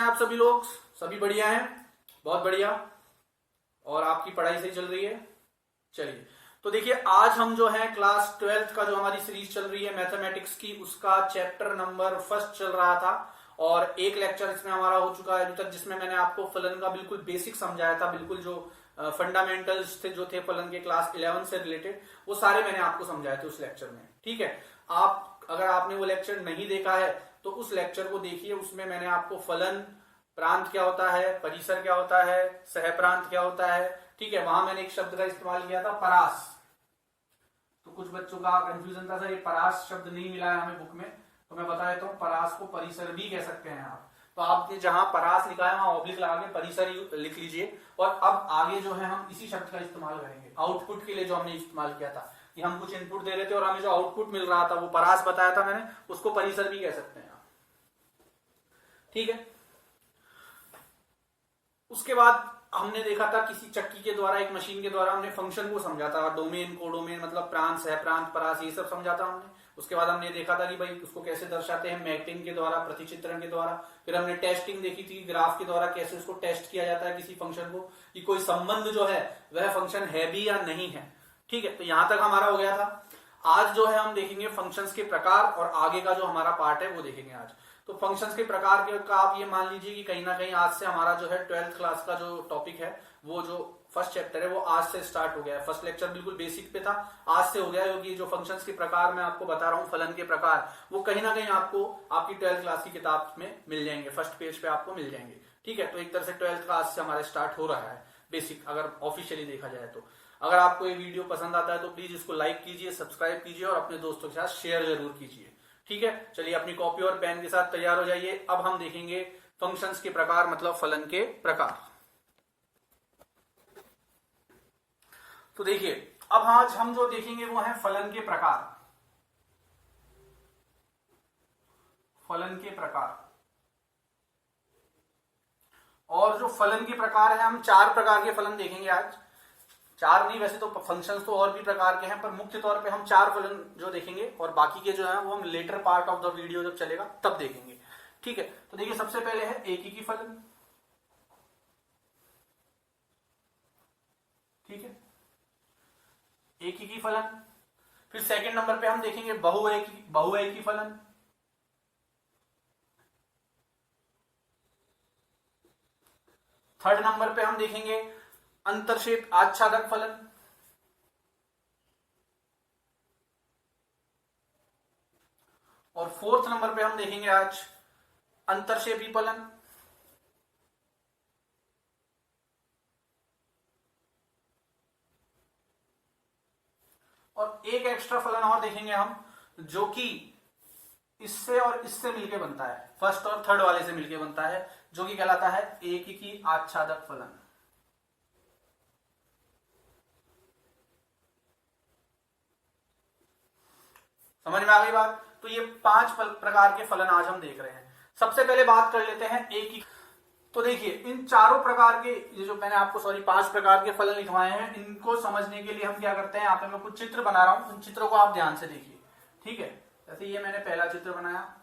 आप सभी लोग? सभी बढ़िया हैं? बहुत बढ़िया। और आपकी पढ़ाई सही चल रही है? चलिए, तो देखिए आज हम जो है क्लास 12th का जो हमारी सीरीज चल रही है मैथमेटिक्स की, उसका चैप्टर नंबर फर्स्ट चल रहा था और एक लेक्चर इसमें हमारा हो चुका है अभी तक, जिसमें मैंने आपको फलन का बिल्कुल बेसिक समझाया था। बिल्कुल जो फंडामेंटल्स थे जो थे फलन के क्लास 11 से रिलेटेड, वो सारे मैंने आपको समझाए थे उस लेक्चर में। ठीक है, आप अगर आपने वो लेक्चर नहीं देखा है तो उस लेक्चर को देखिए। उसमें मैंने आपको फलन, प्रांत क्या होता है, परिसर क्या होता है, सहप्रांत क्या होता है, ठीक है, वहां मैंने एक शब्द का इस्तेमाल किया था परास। तो कुछ बच्चों का कंफ्यूजन था, सर ये परास शब्द नहीं मिला है हमें बुक में, तो मैं बता देता हूँ परास को परिसर भी कह सकते हैं आप। तो आपने जहां परास लिखा है वहां ऑब्लिक लगा के परिसर लिख लीजिए। और अब आगे जो है हम इसी शब्द का इस्तेमाल करेंगे आउटपुट के लिए, जो हमने इस्तेमाल किया था कि हम कुछ इनपुट दे रहे थे और हमें जो आउटपुट मिल रहा था वो परास बताया था मैंने, उसको परिसर भी कह सकते हैं आप। ठीक है, उसके बाद हमने देखा था किसी चक्की के द्वारा, एक मशीन के द्वारा हमने फंक्शन को समझा था, डोमेन, कोडोमेन, मतलब प्रांत, सहप्रांत, परास, ये सब समझा था हमने। उसके बाद हमने देखा था कि भाई उसको कैसे दर्शाते हैं, मैपिंग के द्वारा, प्रतिचित्रण के द्वारा। फिर हमने टेस्टिंग देखी थी, ग्राफ के द्वारा कैसे उसको टेस्ट किया जाता है किसी फंक्शन को, कि कोई संबंध जो है वह फंक्शन है भी या नहीं है। ठीक है, तो यहां तक हमारा हो गया था। आज जो है हम देखेंगे फंक्शंस के प्रकार, और आगे का जो हमारा पार्ट है वो देखेंगे आज। तो फंक्शंस के प्रकार के का आप ये मान लीजिए कि कहीं ना कहीं आज से हमारा जो है 12th क्लास का जो टॉपिक है, वो जो फर्स्ट चैप्टर है वो आज से स्टार्ट हो गया है। फर्स्ट लेक्चर बिल्कुल बेसिक पे था, आज से हो गया है, क्योंकि जो फंक्शंस के प्रकार मैं आपको बता रहा हूँ, फलन के प्रकार, वो कहीं ना कहीं आपको आपकी 12th क्लास की किताब में मिल जाएंगे, फर्स्ट पेज पे आपको मिल जाएंगे। ठीक है, तो एक तरह से 12th क्लास से हमारे स्टार्ट हो रहा है बेसिक, अगर ऑफिशियली देखा जाए तो। अगर आपको ये वीडियो पसंद आता है तो प्लीज इसको लाइक कीजिए, सब्सक्राइब कीजिए और अपने दोस्तों के साथ शेयर जरूर कीजिए। ठीक है, चलिए अपनी कॉपी और पेन के साथ तैयार हो जाइए। अब हम देखेंगे फंक्शंस के प्रकार, मतलब फलन के प्रकार। तो देखिए, अब आज हम जो देखेंगे वो है फलन के प्रकार। फलन के प्रकार, और जो फलन के प्रकार है, हम 4 प्रकार के फलन देखेंगे आज। 4 नहीं, वैसे तो फंक्शंस तो और भी प्रकार के हैं, पर मुख्य तौर पे हम 4 फलन जो देखेंगे, और बाकी के जो है वो हम later part of the video जब चलेगा तब देखेंगे। ठीक है, तो देखिए सबसे पहले है एकीकी फलन। ठीक है, एकीकी फलन। फिर सेकंड नंबर पे हम देखेंगे बहुएकी फलन। थर्ड नंबर पे हम देखेंगे अंतरक्षेप आच्छादक फलन। और फोर्थ नंबर पे हम देखेंगे आज अंतरक्षेपी फलन। और एक एक्स्ट्रा फलन और देखेंगे हम, जो कि इससे और इससे मिलके बनता है, फर्स्ट और थर्ड वाले से मिलके बनता है, जो कि कहलाता है एकीकी आच्छादक फलन। समझ में आ गई बात? तो ये 5 प्रकार के फलन आज हम देख रहे हैं। सबसे पहले बात कर लेते हैं एकीकी। तो देखिए इन चारों प्रकार के, ये जो मैंने आपको 5 प्रकार के फलन लिखवाए हैं, इनको समझने के लिए हम क्या करते हैं, यहाँ पे मैं कुछ चित्र बना रहा हूं, उन चित्रों को आप ध्यान से देखिए। ठीक है, जैसे ये मैंने पहला चित्र बनाया,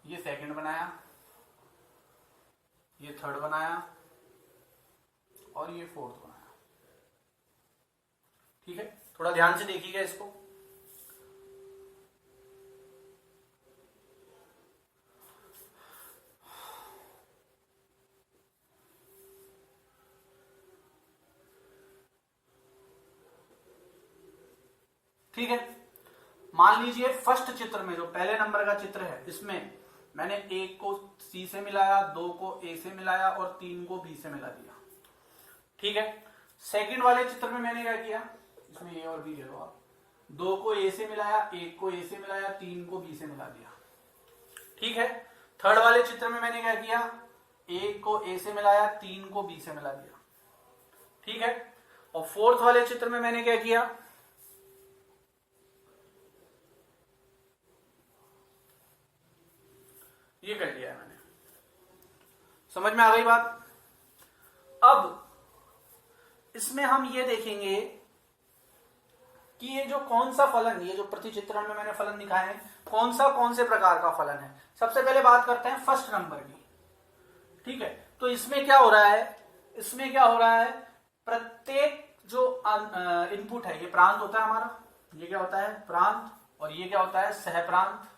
ये सेकंड बनाया, ये थर्ड बनाया, और ये फोर्थ बनाया। ठीक है, थोड़ा ध्यान से देखिएगा इसको। ठीक है, मान लीजिए फर्स्ट चित्र में, जो पहले नंबर का चित्र है, इसमें मैंने 1 को सी से मिलाया, 2 को ए से मिलाया और 3 को बी से मिला दिया। ठीक है, सेकंड वाले चित्र में मैंने क्या किया, इसमें ए और बी ले लो आप, 2 को ए से मिलाया, 1 को ए से मिलाया, 3 को बी से मिला दिया। ठीक है, थर्ड वाले चित्र में मैंने क्या किया, 1 को ए से मिलाया, 3 को बी से मिला दिया। ठीक है, और फोर्थ वाले चित्र में मैंने क्या किया, ये कर लिया है मैंने। समझ में आ गई बात? अब इसमें हम ये देखेंगे कि ये जो कौन सा फलन, ये जो प्रतिचित्रण में मैंने फलन दिखाए हैं, कौन से प्रकार का फलन है। सबसे पहले बात करते हैं फर्स्ट नंबर की, ठीक है। तो इसमें क्या हो रहा है, इसमें क्या हो रहा है, प्रत्येक जो इनपुट है, ये प्रांत होता है हमारा, ये क्या होता है प्रांत, और ये क्या होता है सहप्रांत,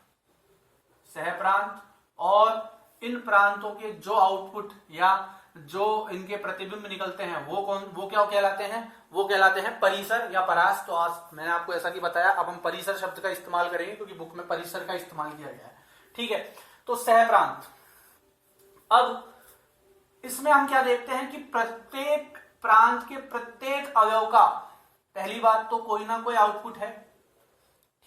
सहप्रांत, और इन प्रांतों के जो आउटपुट या जो इनके प्रतिबिंब निकलते हैं वो क्या कहलाते हैं, वो कहलाते हैं परिसर या परास। तो आज मैंने आपको ऐसा कि बताया, अब हम परिसर शब्द का इस्तेमाल करेंगे क्योंकि बुक में परिसर का इस्तेमाल किया गया है, ठीक है। तो सहप्रांत, अब इसमें हम क्या देखते हैं कि प्रत्येक प्रांत के प्रत्येक अवयव का पहली बात तो कोई ना कोई आउटपुट है,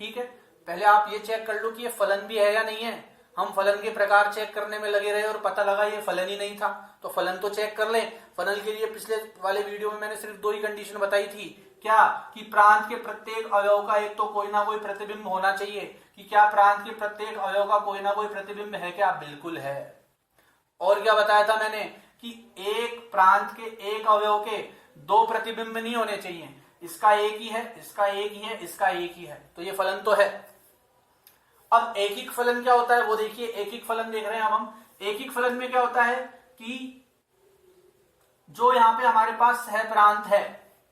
ठीक है। पहले आप ये चेक कर लो कि ये फलन भी है या नहीं है। हम फलन के प्रकार चेक करने में लगे रहे और पता लगा ये फलन ही नहीं था, तो फलन तो चेक कर लें। फलन के लिए पिछले वाले वीडियो में मैंने सिर्फ 2 ही कंडीशन बताई थी, क्या कि प्रांत के प्रत्येक अवयव का एक तो कोई ना कोई प्रतिबिंब होना चाहिए, कि क्या प्रांत के प्रत्येक अवयव का कोई ना कोई प्रतिबिंब है क्या, बिल्कुल है। और क्या बताया था मैंने कि एक प्रांत के एक अवयव के 2 प्रतिबिंब नहीं होने चाहिए, इसका एक ही है, इसका एक ही है, इसका एक ही है, तो ये फलन तो है। अब एकिक फलन क्या होता है वो देखिए, एकिक फलन देख रहे हैं अब हम। एकिक फलन में क्या होता है कि जो यहां पे हमारे पास सहप्रांत है,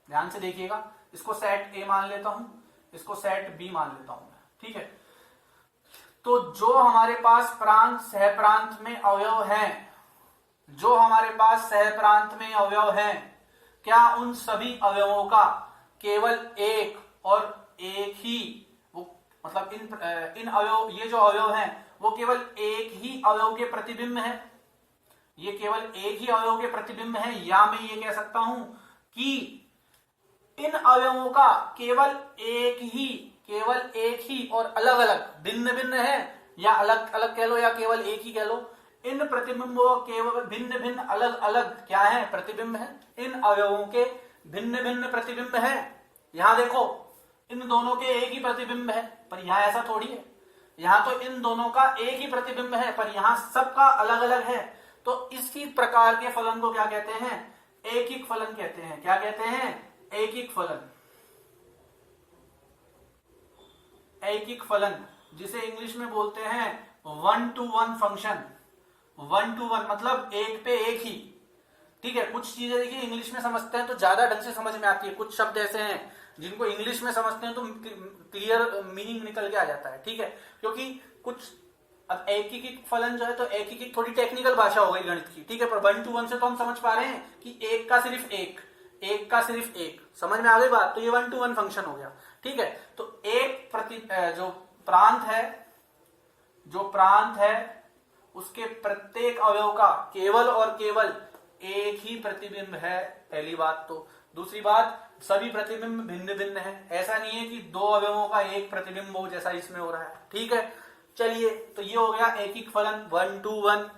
ध्यान से देखिएगा, इसको सेट ए मान लेता हूं, इसको सेट बी मान लेता हूं, ठीक है। तो जो हमारे पास प्रांत सहप्रांत में अवयव हैं, जो हमारे पास सहप्रांत में अवयव हैं, क्या उन सभी अवयवों का केवल एक और एक ही, वो मतलब इन अवयव, ये जो अवयव हैं वो केवल एक ही अवयव के प्रतिबिंब है, ये केवल एक ही अवयव के प्रतिबिंब है, या मैं ये कह सकता हूं कि इन अवयवों का केवल एक ही और अलग अलग भिन्न भिन्न है, या अलग अलग कह लो या केवल एक ही कह लो, इन प्रतिबिंबों केवल भिन्न भिन्न अलग अलग क्या है, प्रतिबिंब है। इन अवयवों के भिन्न भिन्न प्रतिबिंब है। यहां देखो इन दोनों के एक ही प्रतिबिंब है, पर यहां ऐसा थोड़ी है, यहां तो इन दोनों का एक ही प्रतिबिंब है, पर यहां सबका अलग अलग है। तो इसी प्रकार के फलन को क्या कहते हैं, एकिक फलन कहते हैं। क्या कहते हैं, एकिक फलन। एकिक फलन जिसे इंग्लिश में बोलते हैं 1-to-1 फंक्शन। 1-to-1 मतलब एक पे एक ही, ठीक है। कुछ चीजें देखिए इंग्लिश में समझते हैं तो ज्यादा ढंग से समझ में आती है, कुछ शब्द ऐसे हैं जिनको इंग्लिश में समझते हैं तो क्लियर मीनिंग निकल के आ जाता है, ठीक है। क्योंकि कुछ, अब एकीकृत फलन जो है तो एकीकृत थोड़ी टेक्निकल भाषा हो गई गणित की, ठीक है। पर 1-to-1 से तो हम समझ पा रहे हैं कि एक का सिर्फ एक, समझ में आ गई बात, तो ये 1-to-1 फंक्शन हो गया, ठीक है। तो एक जो प्रांत है उसके प्रत्येक अवयव का केवल और केवल एक ही प्रतिबिंब है, पहली बात तो। दूसरी बात, सभी प्रतिबिंब भिन्न भिन्न है, ऐसा नहीं है कि 2 अवयवों का एक प्रतिबिंब हो जैसा इसमें हो रहा है, ठीक है। चलिए, तो ये हो गया एकिक फलन 1-to-1।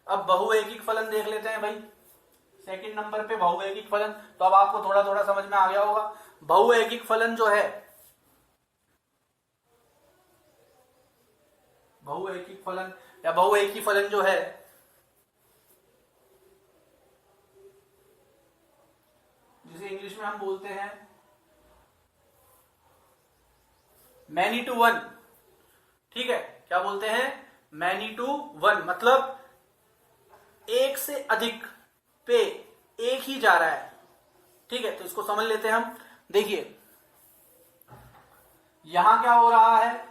अब बहुएकिक फलन देख लेते हैं भाई, सेकंड नंबर पे बहुएकिक फलन। तो अब आपको थोड़ा थोड़ा समझ में आ गया होगा। बहुएकिक फलन जो है, बहुएकिक फलन या बहुएकी फलन जो है, जिसे इंग्लिश में हम बोलते हैं मैनी टू वन, ठीक है। क्या बोलते हैं, मैनी टू वन, मतलब एक से अधिक पे एक ही जा रहा है, ठीक है। तो इसको समझ लेते हैं हम। देखिए यहां क्या हो रहा है,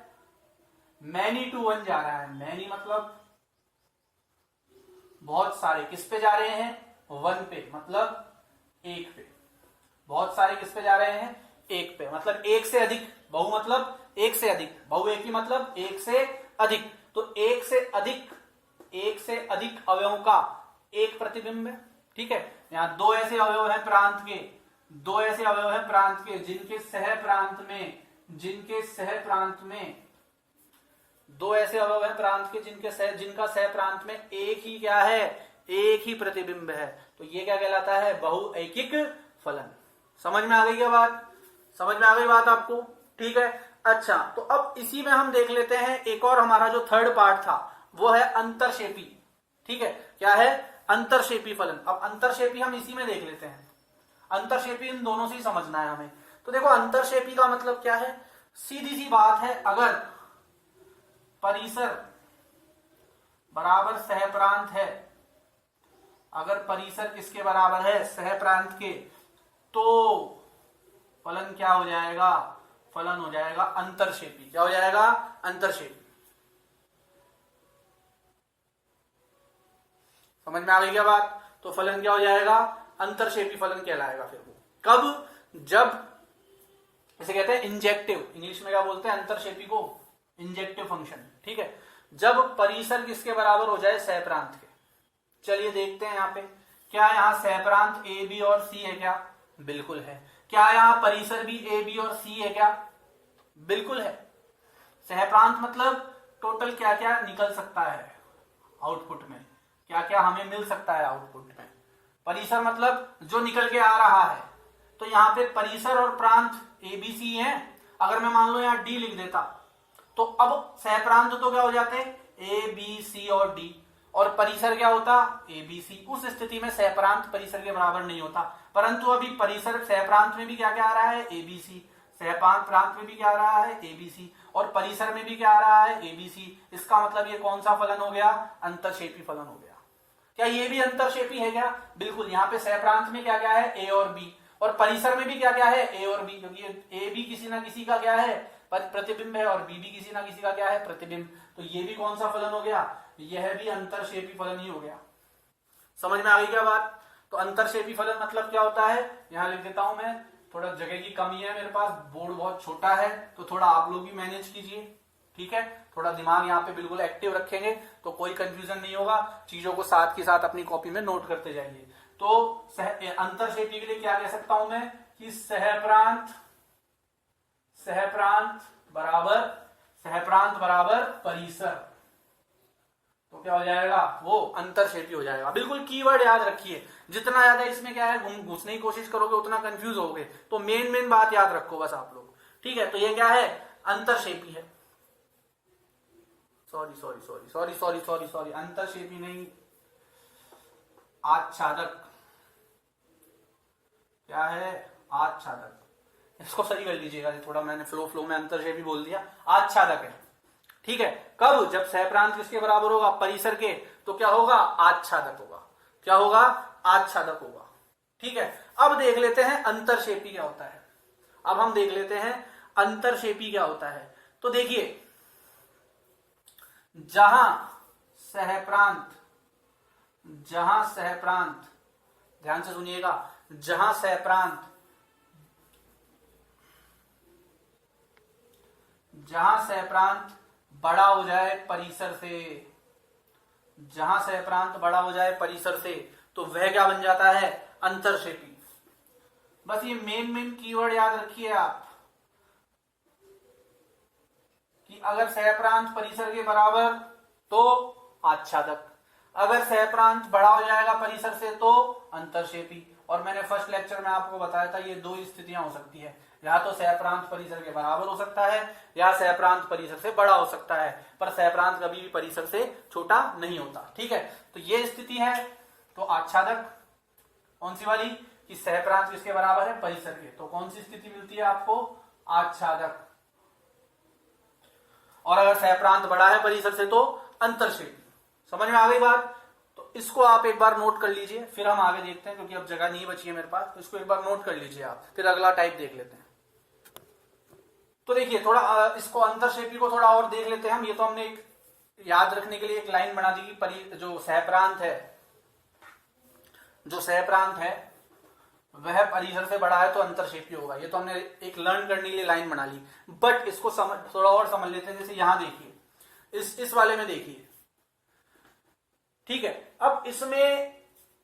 मैनी टू वन जा रहा है। मैनी मतलब बहुत सारे, किस पे जा रहे हैं, 1 पे, मतलब 1 पे। बहुत सारे किस पे जा रहे हैं, 1 पे, मतलब एक से अधिक। बहु मतलब एक से अधिक, बहुएकी मतलब एक से अधिक। तो एक से अधिक अवयवों का एक प्रतिबिंब है, ठीक है। यहां 2 ऐसे अवयव हैं प्रांत के, 2 ऐसे अवयव हैं प्रांत के जिनके सह प्रांत में 2 ऐसे अवयव हैं प्रांत के जिनका सह प्रांत में एक ही क्या है, एक ही प्रतिबिंब है। तो ये क्या कहलाता है, बहुएकिक फलन। समझ में आ गई क्या बात, समझ में आ गई बात आपको, ठीक है। अच्छा, तो अब इसी में हम देख लेते हैं एक और हमारा जो थर्ड पार्ट था वो है अंतरशेपी, ठीक है। क्या है, अंतरशेपी फलन। अब अंतरशेपी हम इसी में देख लेते हैं। अंतरशेपी इन दोनों से ही समझना है हमें। तो देखो अंतरशेपी का मतलब क्या है, सीधी सी बात है, अगर परिसर बराबर सहप्रांत है, अगर परिसर किसके बराबर है, सहप्रांत के, तो फलन क्या हो जाएगा, फलन हो जाएगा अंतरशेपी। क्या हो जाएगा, अंतरशेपी। समझ में आ गई क्या बात? तो फलन क्या हो जाएगा, अंतरशेपी फलन कहलाएगा। फिर वो कब, जब इसे कहते हैं इंजेक्टिव, इंग्लिश में क्या बोलते हैं अंतरशेपी को, इंजेक्टिव फंक्शन। ठीक है, जब परिसर किसके बराबर हो जाए, सहप्रांत के। चलिए देखते हैं यहाँ पे, क्या यहाँ सहप्रांत ए बी और सी है क्या, बिल्कुल है। क्या यहाँ परिसर भी ए बी और सी है क्या, बिल्कुल है। सहप्रांत मतलब टोटल क्या क्या निकल सकता है आउटपुट में, क्या क्या हमें मिल सकता है आउटपुट में। परिसर मतलब जो निकल के आ रहा है, तो यहाँ पे परिसर और प्रांत ए बी सी है। अगर मैं मान लो यहाँ डी लिख देता, तो अब सहप्रांत तो क्या हो जाते, ए बी सी और डी, और परिसर क्या होता, ए बी सी। उस स्थिति में सहप्रांत परिसर के बराबर नहीं होता, परंतु अभी परिसर सहप्रांत में भी क्या क्या आ रहा है, ए बी सी, सहप्रांत प्रांत में भी क्या आ रहा है, ए बी सी, और परिसर में भी क्या आ रहा है, ए बी सी। इसका मतलब ये कौन सा फलन हो गया, अंतरशेपी फलन हो गया। क्या ये भी अंतरशेपी है क्या, बिल्कुल। यहाँ पे सहप्रांत में क्या क्या है, ए और बी, और परिसर में भी क्या क्या है, ए और बी, क्योंकि ए भी किसी ना किसी का क्या है, प्रतिबिंब है, और बी भी किसी ना किसी का क्या है, प्रतिबिंब। तो ये भी कौन सा फलन हो गया, यह भी अंतरशेपी फलन ही हो गया। समझ में आ गई क्या बात? तो अंतरशेपी फलन मतलब क्या होता है, यहां लिख देता हूं मैं, थोड़ा जगह की कमी है मेरे पास, बोर्ड बहुत छोटा है, तो थोड़ा आप लोग भी मैनेज कीजिए। ठीक है, थोड़ा दिमाग यहाँ पे बिल्कुल एक्टिव रखेंगे तो कोई कंफ्यूजन नहीं होगा, चीजों को साथ के साथ अपनी कॉपी में नोट करते जाइए। तो अंतरशेपी के लिए क्या कह सकता हूं मैं, कि सहप्रांत बराबर परिसर, तो क्या हो जाएगा, वो अंतरशेपी हो जाएगा। बिल्कुल कीवर्ड याद रखिए, जितना ज्यादा इसमें क्या है घुसने की कोशिश करोगे उतना कंफ्यूज होगे, तो मेन बात याद रखो बस आप लोग। ठीक है, तो ये क्या है, अंतरशेपी है। सॉरी, अंतरशेपी नहीं, आच्छादक। क्या है, आच्छादक। इसको सही कर लीजिएगा, थोड़ा मैंने फ्लो में अंतरशेपी बोल दिया, आच्छादक है। ठीक है, कब, जब सहप्रांत किसके बराबर होगा, परिसर के, तो क्या होगा, आच्छादक होगा। क्या होगा, आच्छादक होगा। ठीक है, अब देख लेते हैं अंतरशेपी क्या होता है। अब हम देख लेते हैं अंतरशेपी क्या होता है। तो देखिए, जहां सहप्रांत, ध्यान से सुनिएगा, जहां सहप्रांत बड़ा हो जाए परिसर से, तो वह क्या बन जाता है, अंतरशेपी। बस ये मेन कीवर्ड याद रखिए आप, कि अगर सहप्रांत परिसर के बराबर तो आच्छादक, अगर सहप्रांत बड़ा हो जाएगा परिसर से तो अंतरशेपी। और मैंने फर्स्ट लेक्चर में आपको बताया था ये दो स्थितियां हो सकती है, या तो सहप्रांत परिसर के बराबर हो सकता है, या सहप्रांत परिसर से बड़ा हो सकता है, पर सहप्रांत कभी भी परिसर से छोटा नहीं होता। ठीक है, तो ये स्थिति है, तो आच्छादक कौन सी वाली, कि सहप्रांत किसके बराबर है, परिसर के, तो कौन सी स्थिति मिलती है आपको, आच्छादक। और अगर सहप्रांत बड़ा है परिसर से तो अंतरशेपी। समझ में आ गई बात? तो इसको आप एक बार नोट कर लीजिए, फिर हम आगे देखते हैं, क्योंकि अब जगह नहीं बची है मेरे पास, तो इसको एक बार नोट कर लीजिए आप, फिर अगला टाइप देख लेते हैं। तो देखिए, थोड़ा इसको अंतरशेपी को थोड़ा और देख लेते हैं हम। ये तो हमने एक याद रखने के लिए एक लाइन बना दी कि जो सहप्रांत है वह परिसर से बड़ा है तो अंतरशेपी होगा। ये तो हमने एक लर्न करने के लिए लाइन बना ली, बट इसको थोड़ा और समझ लेते हैं। जैसे यहां देखिए, इस वाले में देखिए, ठीक है, अब इसमें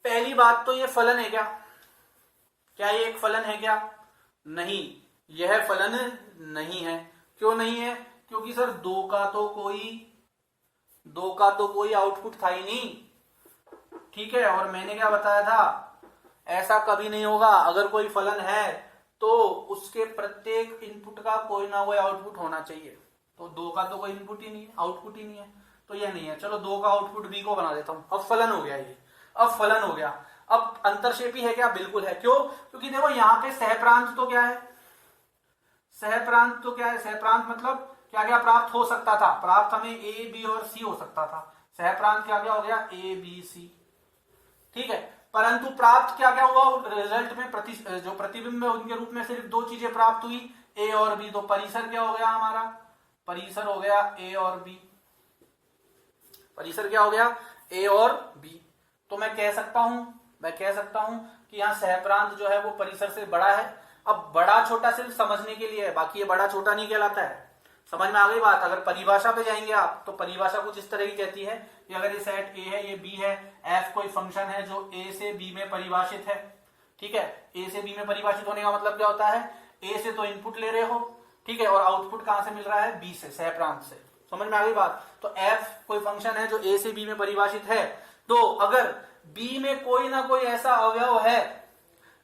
पहली बात तो ये फलन है क्या ये एक फलन है क्या, नहीं, यह फलन नहीं है। क्यों नहीं है, क्योंकि सर दो का तो कोई आउटपुट था ही नहीं। ठीक है, और मैंने क्या बताया था, ऐसा कभी नहीं होगा, अगर कोई फलन है तो उसके प्रत्येक इनपुट का कोई ना कोई आउटपुट होना चाहिए। तो दो का तो कोई इनपुट ही नहीं है, आउटपुट ही नहीं है, तो यह नहीं है। चलो दो का आउटपुट बी को बना देता हूं, अब फलन हो गया ये, अब फलन हो गया। अब अंतरशेपी है क्या, बिल्कुल है। क्यों, क्योंकि देखो यहाँ पे सहप्रांत तो क्या है, सह प्रांत तो क्या है, सह प्रांत मतलब क्या क्या प्राप्त हो सकता था, प्राप्त हमें ए बी और सी हो सकता था, सह प्रांत क्या क्या हो गया, ए बी सी, ठीक है। परंतु प्राप्त क्या क्या हुआ रिजल्ट में, जो प्रतिबिंब है उनके रूप में सिर्फ दो चीजें प्राप्त हुई, ए और बी। तो परिसर क्या हो गया हमारा, परिसर हो गया ए और बी, परिसर क्या हो गया, ए और बी। तो मैं कह सकता हूं कि यहां सहप्रांत जो है वो परिसर से बड़ा है। अब बड़ा छोटा सिर्फ समझने के लिए है, बाकी ये बड़ा छोटा नहीं कहलाता है। समझ में आ गई बात। अगर परिभाषा पे जाएंगे आप तो परिभाषा कुछ इस तरह की कहती है कि अगर ये सेट ए है, ये बी है, एफ कोई फंक्शन है जो ए से बी में परिभाषित है, ठीक है। ए से बी में परिभाषित होने का मतलब क्या होता है, ए से तो इनपुट ले रहे हो, ठीक है, और आउटपुट कहां से मिल रहा है, बी से, सहप्रांत से। समझ में आ गई बात। तो एफ कोई फंक्शन है जो ए से बी में परिभाषित है। तो अगर बी में कोई ना कोई ऐसा अवयव है,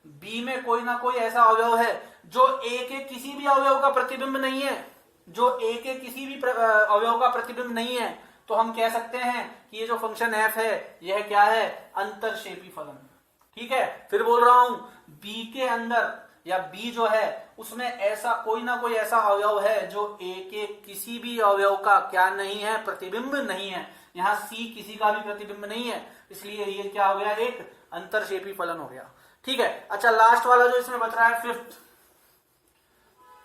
बी में कोई ना कोई ऐसा अवयव है जो ए के किसी भी अवयव का प्रतिबिंब नहीं है, जो ए के किसी भी अवयव का प्रतिबिंब नहीं है, तो हम कह सकते हैं कि ये जो फंक्शन एफ है यह क्या है, अंतरक्षेपी फलन। ठीक है, फिर बोल रहा हूं बी के अंदर या बी जो है उसमें ऐसा कोई ना कोई ऐसा अवयव है जो ए के किसी भी अवयव का क्या नहीं है, प्रतिबिंब नहीं है। यहां सी किसी का भी प्रतिबिंब नहीं है, इसलिए ये क्या हो गया, एक अंतरक्षेपी फलन हो गया। ठीक है। अच्छा, लास्ट वाला जो इसमें बच रहा है फिफ्थ,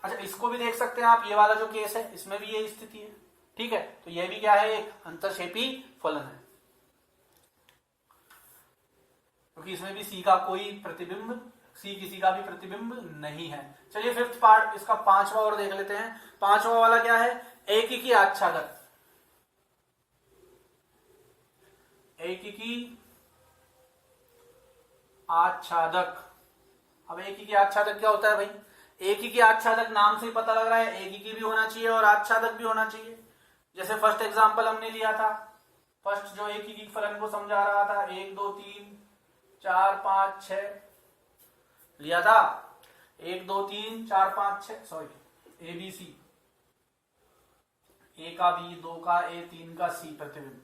अच्छा इसको भी देख सकते हैं आप, ये वाला जो केस है इसमें भी ये स्थिति है। ठीक है, तो ये भी क्या है, एक अंतरक्षेपी फलन है, क्योंकि इसमें भी सी का कोई प्रतिबिंब, सी किसी का भी प्रतिबिंब नहीं है। चलिए फिफ्थ पार्ट, इसका पांचवा और देख लेते हैं। पांचवा वाला क्या है, एकीकी आच्छादक। एकीकी आच्छादक। अब एकीकी आच्छादक क्या होता है भाई, एकीकी आच्छादक नाम से ही पता लग रहा है, एकीकी भी होना चाहिए और आच्छादक भी होना चाहिए। जैसे फर्स्ट एग्जांपल हमने लिया था, फर्स्ट जो एकीकी फलन को समझा रहा था, 1 2 3 4 5 6 लिया था, 1 2 3 4 5 6, सॉरी ABC, ए का बी, 2 का ए, 3 का सी प्रतिबिंब।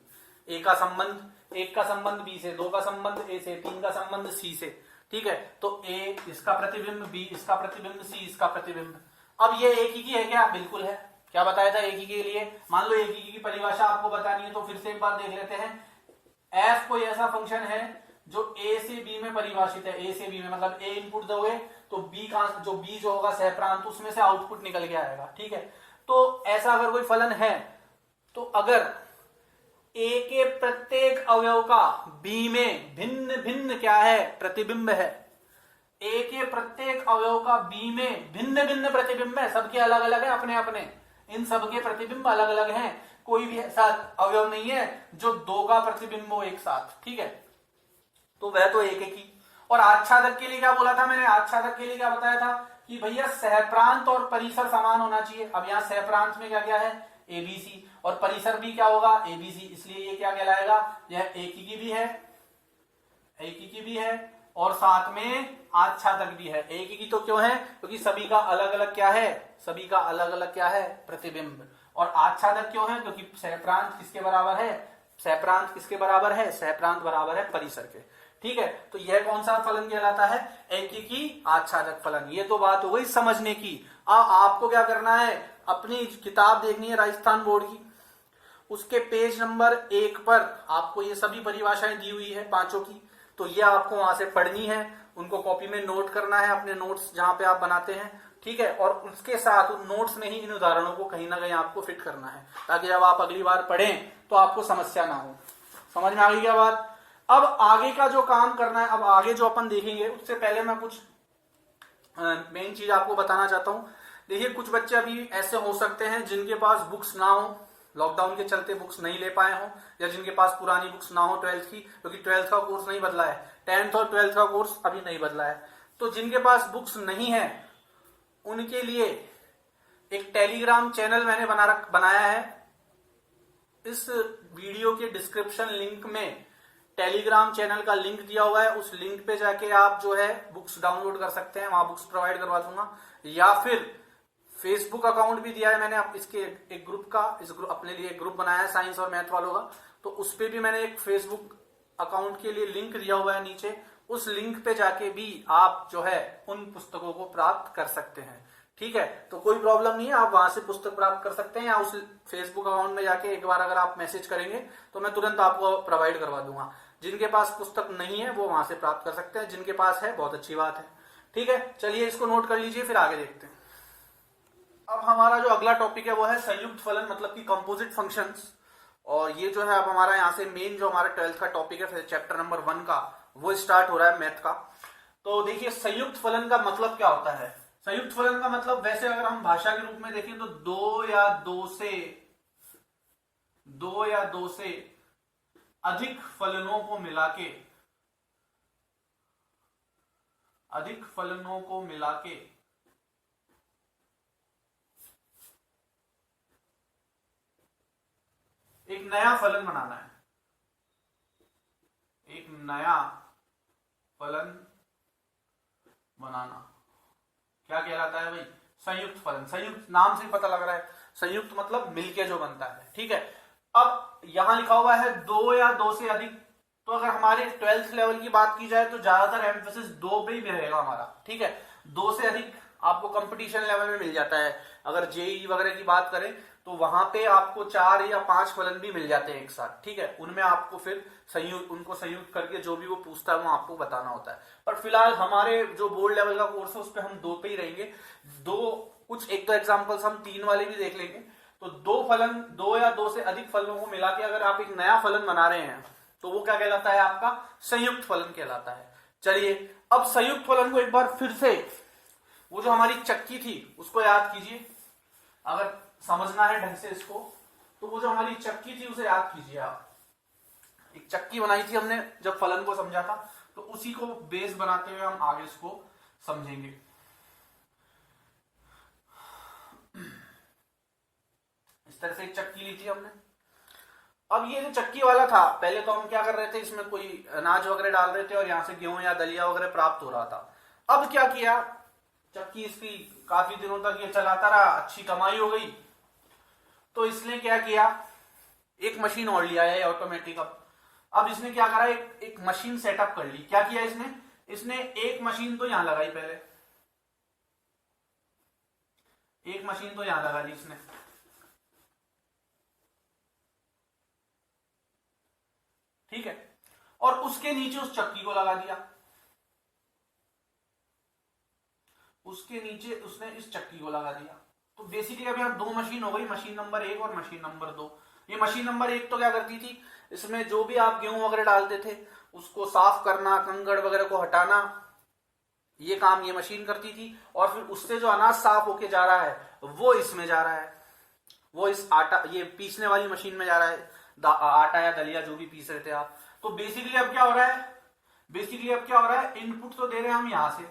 ए का संबंध, 1 का संबंध बी से, 2 का संबंध ए से, 3 का संबंध सी से। ठीक है, तो ए इसका प्रतिबिंब, बी इसका प्रतिबिंब, सी इसका प्रतिबिंब। अब ये एकीकी है क्या, बिल्कुल है। क्या बताया था एकीकी के लिए, मान लो एकीकी की परिभाषा आपको बतानी है तो फिर से एक बार देख लेते हैं। एफ कोई ऐसा फंक्शन है जो ए से बी में परिभाषित है, ए से बी में मतलब ए इनपुट दोगे तो बी का जो बी जो होगा सहप्रांत, उसमें से आउटपुट निकल के आएगा। ठीक है, तो ऐसा अगर कोई फलन है तो अगर ए के प्रत्येक अवयव का बी में भिन्न भिन्न क्या है, प्रतिबिंब है, ए के प्रत्येक अवयव का बी में भिन्न भिन्न प्रतिबिंब है, सबके अलग अलग है अपने अपने, इन सबके प्रतिबिंब अलग अलग हैं, कोई भी ऐसा अवयव नहीं है जो दो का प्रतिबिंब हो एक साथ। ठीक है, तो वह तो एक ही। और आच्छादक के लिए क्या बोला था मैंने, आच्छादक के लिए क्या बताया था कि भैया सहप्रांत और परिसर समान होना चाहिए। अब यहाँ सहप्रांत में क्या क्या है, एबीसी, और परिसर भी क्या होगा, एबीसी, इसलिए ये क्या कहलाएगा, यह एकीकी भी है, एकीकी भी है और साथ में आच्छादक भी है। एकीकी तो क्यों है, क्योंकि सभी का अलग अलग क्या है, सभी का अलग अलग क्या है, प्रतिबिंब। और आच्छादक क्यों है, क्योंकि सहप्रांत किसके बराबर है, सहप्रांत किसके बराबर है, सहप्रांत बराबर है परिसर के। ठीक है, तो यह कौन सा फलन कहलाता है, एकीकी आच्छादक फलन। ये तो बात हो गई समझने की। अब आपको क्या करना है, अपनी किताब देखनी है राजस्थान बोर्ड की, उसके पेज नंबर 1 पर आपको ये सभी परिभाषाएं दी हुई है पांचों की, तो ये आपको वहां से पढ़नी है, उनको कॉपी में नोट करना है, अपने नोट्स जहां पे आप बनाते हैं। ठीक है, और उसके साथ उन नोट्स में ही इन उदाहरणों को कहीं ना कहीं आपको फिट करना है, ताकि जब आप अगली बार पढ़ें तो आपको समस्या ना हो। समझ में आ गई क्या बात। अब आगे का जो काम करना है, अब आगे जो अपन देखेंगे उससे पहले मैं कुछ मेन चीज आपको बताना चाहता हूं। देखिए, कुछ बच्चे अभी ऐसे हो सकते हैं जिनके पास बुक्स ना हो, लॉकडाउन के चलते बुक्स नहीं ले पाए हो, या जिनके पास पुरानी बुक्स ना हो 12th की, क्योंकि 12th का कोर्स नहीं बदला है, 10th और 12th का कोर्स अभी नहीं बदला है। तो जिनके पास बुक्स नहीं है उनके लिए एक टेलीग्राम चैनल मैंने बनाया है। इस वीडियो के डिस्क्रिप्शन लिंक में टेलीग्राम चैनल का लिंक दिया हुआ है, उस लिंक पे जाके आप जो है बुक्स डाउनलोड कर सकते हैं, वहां बुक्स प्रोवाइड करवा दूंगा। या फिर फेसबुक अकाउंट भी दिया है मैंने इसके एक ग्रुप का, इस ग्रुप अपने लिए एक ग्रुप बनाया है साइंस और मैथ वालों का, तो उस पे भी मैंने एक फेसबुक अकाउंट के लिए लिंक दिया हुआ है नीचे, उस लिंक पे जाके भी आप जो है उन पुस्तकों को प्राप्त कर सकते हैं। ठीक है, तो कोई प्रॉब्लम नहीं है, आप वहां से पुस्तक प्राप्त कर सकते हैं, या उस फेसबुक अकाउंट में जाके एक बार अगर आप मैसेज करेंगे तो मैं तुरंत आपको प्रोवाइड करवा दूंगा। जिनके पास पुस्तक नहीं है वो वहां से प्राप्त कर सकते हैं, जिनके पास है बहुत अच्छी बात है। ठीक है, चलिए इसको नोट कर लीजिए, फिर आगे देखते हैं। अब हमारा जो अगला टॉपिक है वो है संयुक्त फलन, मतलब कि कंपोजिट फंक्शंस। और ये जो है अब हमारा यहाँ से मेन जो हमारा 12th का टॉपिक है, फिर चैप्टर नंबर 1 का वो स्टार्ट हो रहा है मैथ का। तो देखिए संयुक्त फलन का मतलब क्या होता है। संयुक्त फलन का मतलब वैसे अगर हम भाषा के रूप में देखें तो दो या दो से अधिक फलनों को मिलाके एक नया फलन बनाना है, एक नया फलन बनाना क्या कहलाता है भाई, संयुक्त फलन। संयुक्त नाम से पता लग रहा है, संयुक्त मतलब मिलके जो बनता है। ठीक है, अब यहां लिखा हुआ है 2 या 2 से अधिक, तो अगर हमारे 12th लेवल की बात की जाए तो ज्यादातर एम्फेसिस 2 पे ही रहेगा हमारा। ठीक है, 2 से अधिक आपको कंपटीशन लेवल में मिल जाता है। अगर जेई वगैरह की बात करें तो वहां पे आपको 4 या 5 फलन भी मिल जाते हैं एक साथ। ठीक है, उनमें आपको फिर उनको संयुक्त करके जो भी वो पूछता है वो आपको बताना होता है। पर फिलहाल हमारे जो बोर्ड लेवल का कोर्स है उस पर हम 2 पे ही रहेंगे। कुछ एक दो एग्जाम्पल्स हम 3 वाले भी देख लेंगे। तो 2 या 2 से अधिक फलनों को मिला के अगर आप एक नया फलन बना रहे हैं तो वो क्या कहलाता है, आपका संयुक्त फलन कहलाता है। चलिए अब संयुक्त फलन को एक बार फिर से, वो जो हमारी चक्की थी उसको याद कीजिए। अगर समझना है ढंग से इसको तो वो जो हमारी चक्की थी उसे याद कीजिए आप। एक चक्की बनाई थी हमने जब फलन को समझा था, तो उसी को बेस बनाते हुए हम आगे इसको समझेंगे। इस तरह से एक चक्की ली थी हमने। अब ये जो चक्की वाला था, पहले तो हम क्या कर रहे थे, इसमें कोई अनाज वगैरह डाल रहे थे और यहां से गेहूं या दलिया वगैरह प्राप्त हो रहा था। अब क्या किया, चक्की इसकी काफी दिनों तक ये चलाता रहा, अच्छी कमाई हो गई, तो इसने क्या किया, एक मशीन और लिया है ऑटोमेटिक। अब इसने क्या करा, एक मशीन सेटअप कर ली। क्या किया इसने एक मशीन तो यहां लगाई, पहले एक मशीन तो यहां लगा दी इसने। ठीक है, और उसके नीचे उस चक्की को लगा दिया। उसके नीचे उसने इस चक्की को लगा दिया। तो बेसिकली अब यहाँ 2 मशीन हो गई, मशीन नंबर 1 और मशीन नंबर 2। ये मशीन नंबर 1 तो क्या करती थी, इसमें जो भी आप गेहूं वगैरह डालते थे उसको साफ करना, कंकड़ वगैरह को हटाना, ये काम ये मशीन करती थी। और फिर उससे जो अनाज साफ होके जा रहा है वो इसमें जा रहा है, वो इस आटा, ये पीसने वाली मशीन में जा रहा है, आटा या दलिया जो भी पीस रहे थे आप। तो बेसिकली अब क्या हो रहा है, इनपुट तो दे रहे हैं हम यहां से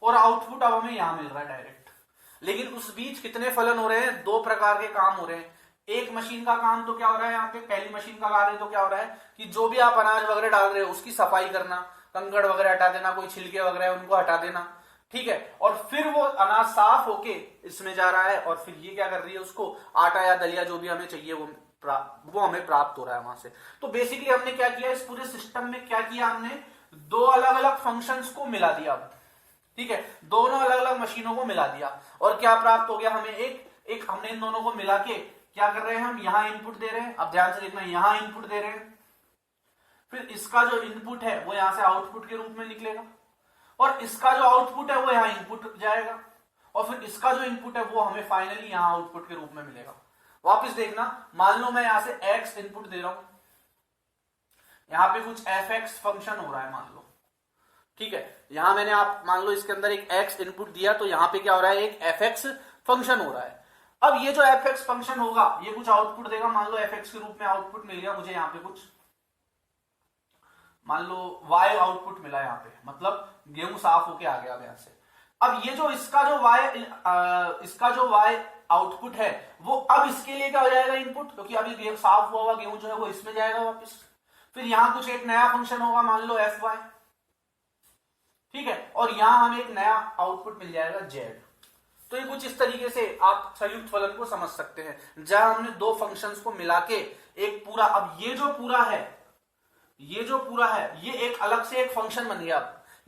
और आउटपुट अब हमें यहां मिल रहा है डायरेक्ट। लेकिन उस बीच कितने फलन हो रहे हैं, 2 प्रकार के काम हो रहे हैं। एक मशीन का काम तो क्या हो रहा है, यहाँ पे पहली मशीन का कार्य तो क्या हो रहा है कि जो भी आप अनाज वगैरह डाल रहे हो उसकी सफाई करना, कंकड़ वगैरह हटा देना, कोई छिलके वगैरह उनको हटा देना। ठीक है, और फिर वो अनाज साफ होके इसमें जा रहा है और फिर ये क्या कर रही है, उसको आटा या दलिया जो भी हमें चाहिए वो हमें प्राप्त हो रहा है वहां से। तो बेसिकली हमने क्या किया, इस पूरे सिस्टम में क्या किया, हमने 2 अलग अलग फंक्शंस को मिला दिया। ठीक है, दोनों अलग अलग मशीनों को मिला दिया और क्या प्राप्त हो गया हमें, एक हमने इन दोनों को मिला के क्या कर रहे हैं, हम यहां इनपुट दे रहे हैं। अब ध्यान से देखना, यहां इनपुट दे रहे हैं, फिर इसका जो इनपुट है वो यहां से आउटपुट के रूप में निकलेगा और इसका जो आउटपुट है वो यहां इनपुट जाएगा और फिर इसका जो इनपुट है वो हमें फाइनली यहां आउटपुट के रूप में मिलेगा। वापस देखना, मान लो मैं यहां से x इनपुट दे रहा हूं, यहां पे कुछ fx फंक्शन हो रहा है मान लो। ठीक है, यहां मैंने आप मान लो इसके अंदर एक x इनपुट दिया, तो यहां पे क्या हो रहा है, एक fx फंक्शन हो रहा है। अब ये जो fx फंक्शन होगा ये कुछ आउटपुट देगा, मान लो fx के रूप में आउटपुट मिल गया मुझे, यहाँ पे कुछ मान लो y आउटपुट मिला यहाँ पे, मतलब गेहूं साफ होके आ गया अब यहां से। अब ये जो इसका जो y आउटपुट है वो अब इसके लिए क्या हो जाएगा, इनपुट, क्योंकि अभी साफ हुआ गेहूं जो है वो इसमें जाएगा वापस। फिर यहां कुछ एक नया फंक्शन होगा, मान लो fy। ठीक है, और यहां हमें एक नया आउटपुट मिल जाएगा z। तो ये कुछ इस तरीके से आप संयुक्त फलन को समझ सकते हैं, जहां हमने 2 फंक्शंस को मिला के एक पूरा, अब ये जो पूरा है ये एक अलग से एक फंक्शन बन गया,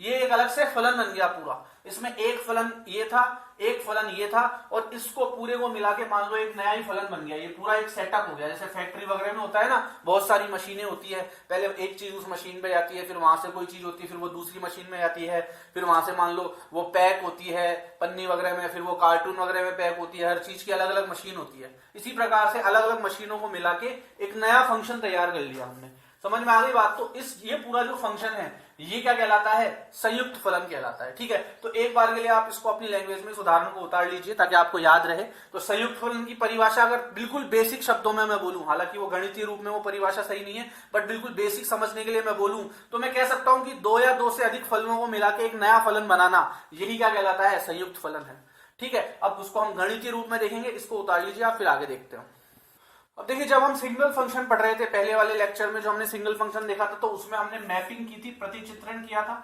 ये एक अलग से फलन बन गया पूरा। इसमें एक फलन ये था, एक फलन ये था, और इसको पूरे को मिला के मान लो एक नया ही फलन बन गया। ये पूरा एक सेटअप हो गया। जैसे फैक्ट्री वगैरह में होता है ना, बहुत सारी मशीनें होती है, पहले एक चीज उस मशीन पे जाती है, फिर वहां से कोई चीज होती है, फिर वो दूसरी मशीन में जाती है, फिर वहां से मान लो वो पैक होती है पन्नी वगैरह में, फिर वो कार्टून वगैरह में पैक होती है। हर चीज की अलग अलग मशीन होती है। इसी प्रकार से अलग अलग मशीनों को मिला के एक नया फंक्शन तैयार कर लिया हमने। समझ में आ गई बात? तो ये पूरा जो फंक्शन है ये क्या कहलाता है? संयुक्त फलन कहलाता है। ठीक है, तो एक बार के लिए आप इसको अपनी लैंग्वेज में इस उदाहरण को उतार लीजिए ताकि आपको याद रहे। तो संयुक्त फलन की परिभाषा अगर बिल्कुल बेसिक शब्दों में मैं बोलूं, हालांकि वो गणितीय रूप में वो परिभाषा सही नहीं है, बट बिल्कुल बेसिक समझने के लिए मैं बोलूं तो मैं कह सकता हूं कि दो या दो से अधिक फलनों को मिला के एक नया फलन बनाना, यही क्या कहलाता है? संयुक्त फलन है। ठीक है, अब उसको हम गणितीय रूप में देखेंगे। इसको उतार लीजिए आप, फिर आगे देखते हैं। अब देखिए, जब हम सिंगल फंक्शन पढ़ रहे थे पहले वाले लेक्चर में, जो हमने सिंगल फंक्शन देखा था, तो उसमें हमने मैपिंग की थी, प्रतिचित्रण किया था।